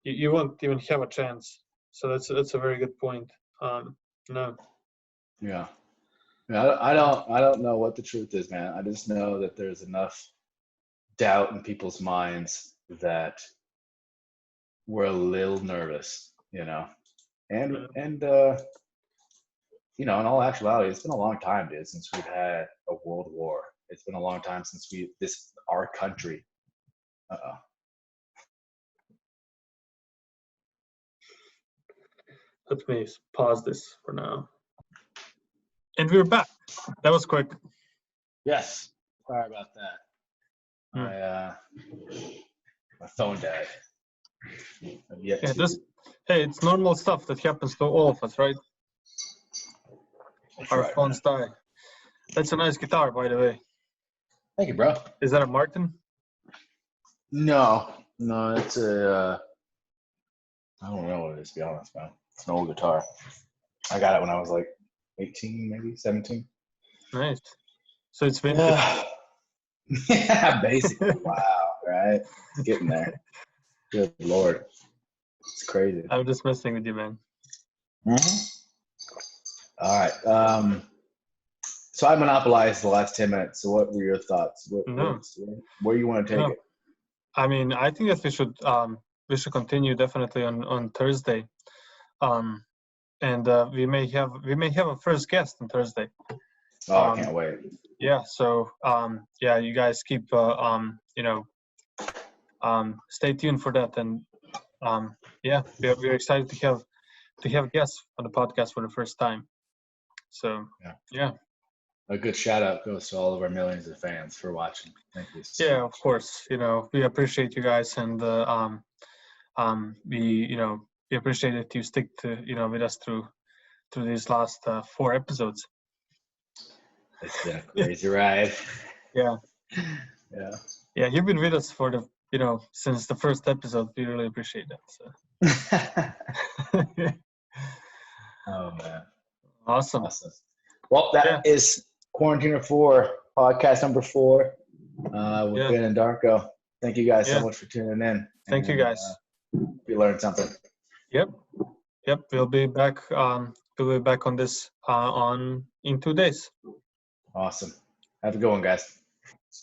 You won't even have a chance. So that's a very good point. No. Yeah. I don't know what the truth is, man. I just know that there's enough doubt in people's minds that we're a little nervous, and in all actuality, it's been a long time, dude, since we've had a world war. It's been a long time since our country. Let me pause this for now. And we're back. That was quick. Yes. Sorry about that. My phone died. Hey, it's normal stuff that happens to all of us, right? Our phones die. That's a nice guitar, by the way. Thank you, bro. Is that a Martin? No, it's a. I don't know what it is, to be honest, man. It's an old guitar. I got it when I was like 18, maybe 17. Nice. So it's vintage. Yeah, basically. Wow, right? It's getting there. Good Lord. It's crazy. I'm just messing with you, man. Mm-hmm. All right. So I monopolized the last 10 minutes. So what were your thoughts? Where you want to take it? I mean, I think that we should continue definitely on Thursday. And we may have a first guest on Thursday. Oh, I can't wait. Yeah. So you guys keep stay tuned for that, and we're excited to have guests on the podcast for the first time. So yeah. A good shout out goes to all of our millions of fans for watching. Thank you. Yeah, of course. We appreciate you guys, and we appreciate that you stick to with us through these last 4 episodes. It's been a crazy ride. Yeah. Yeah. Yeah, you've been with us for since the first episode. We really appreciate that. So. Oh man. Awesome. Well, that is Quarantiner 4, podcast number 4 with Ben and Darko. Thank you guys so much for tuning in. Thank you guys. We learned something. Yep. We'll be back. We'll be back on this in 2 days. Awesome. Have a good one, guys.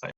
Bye.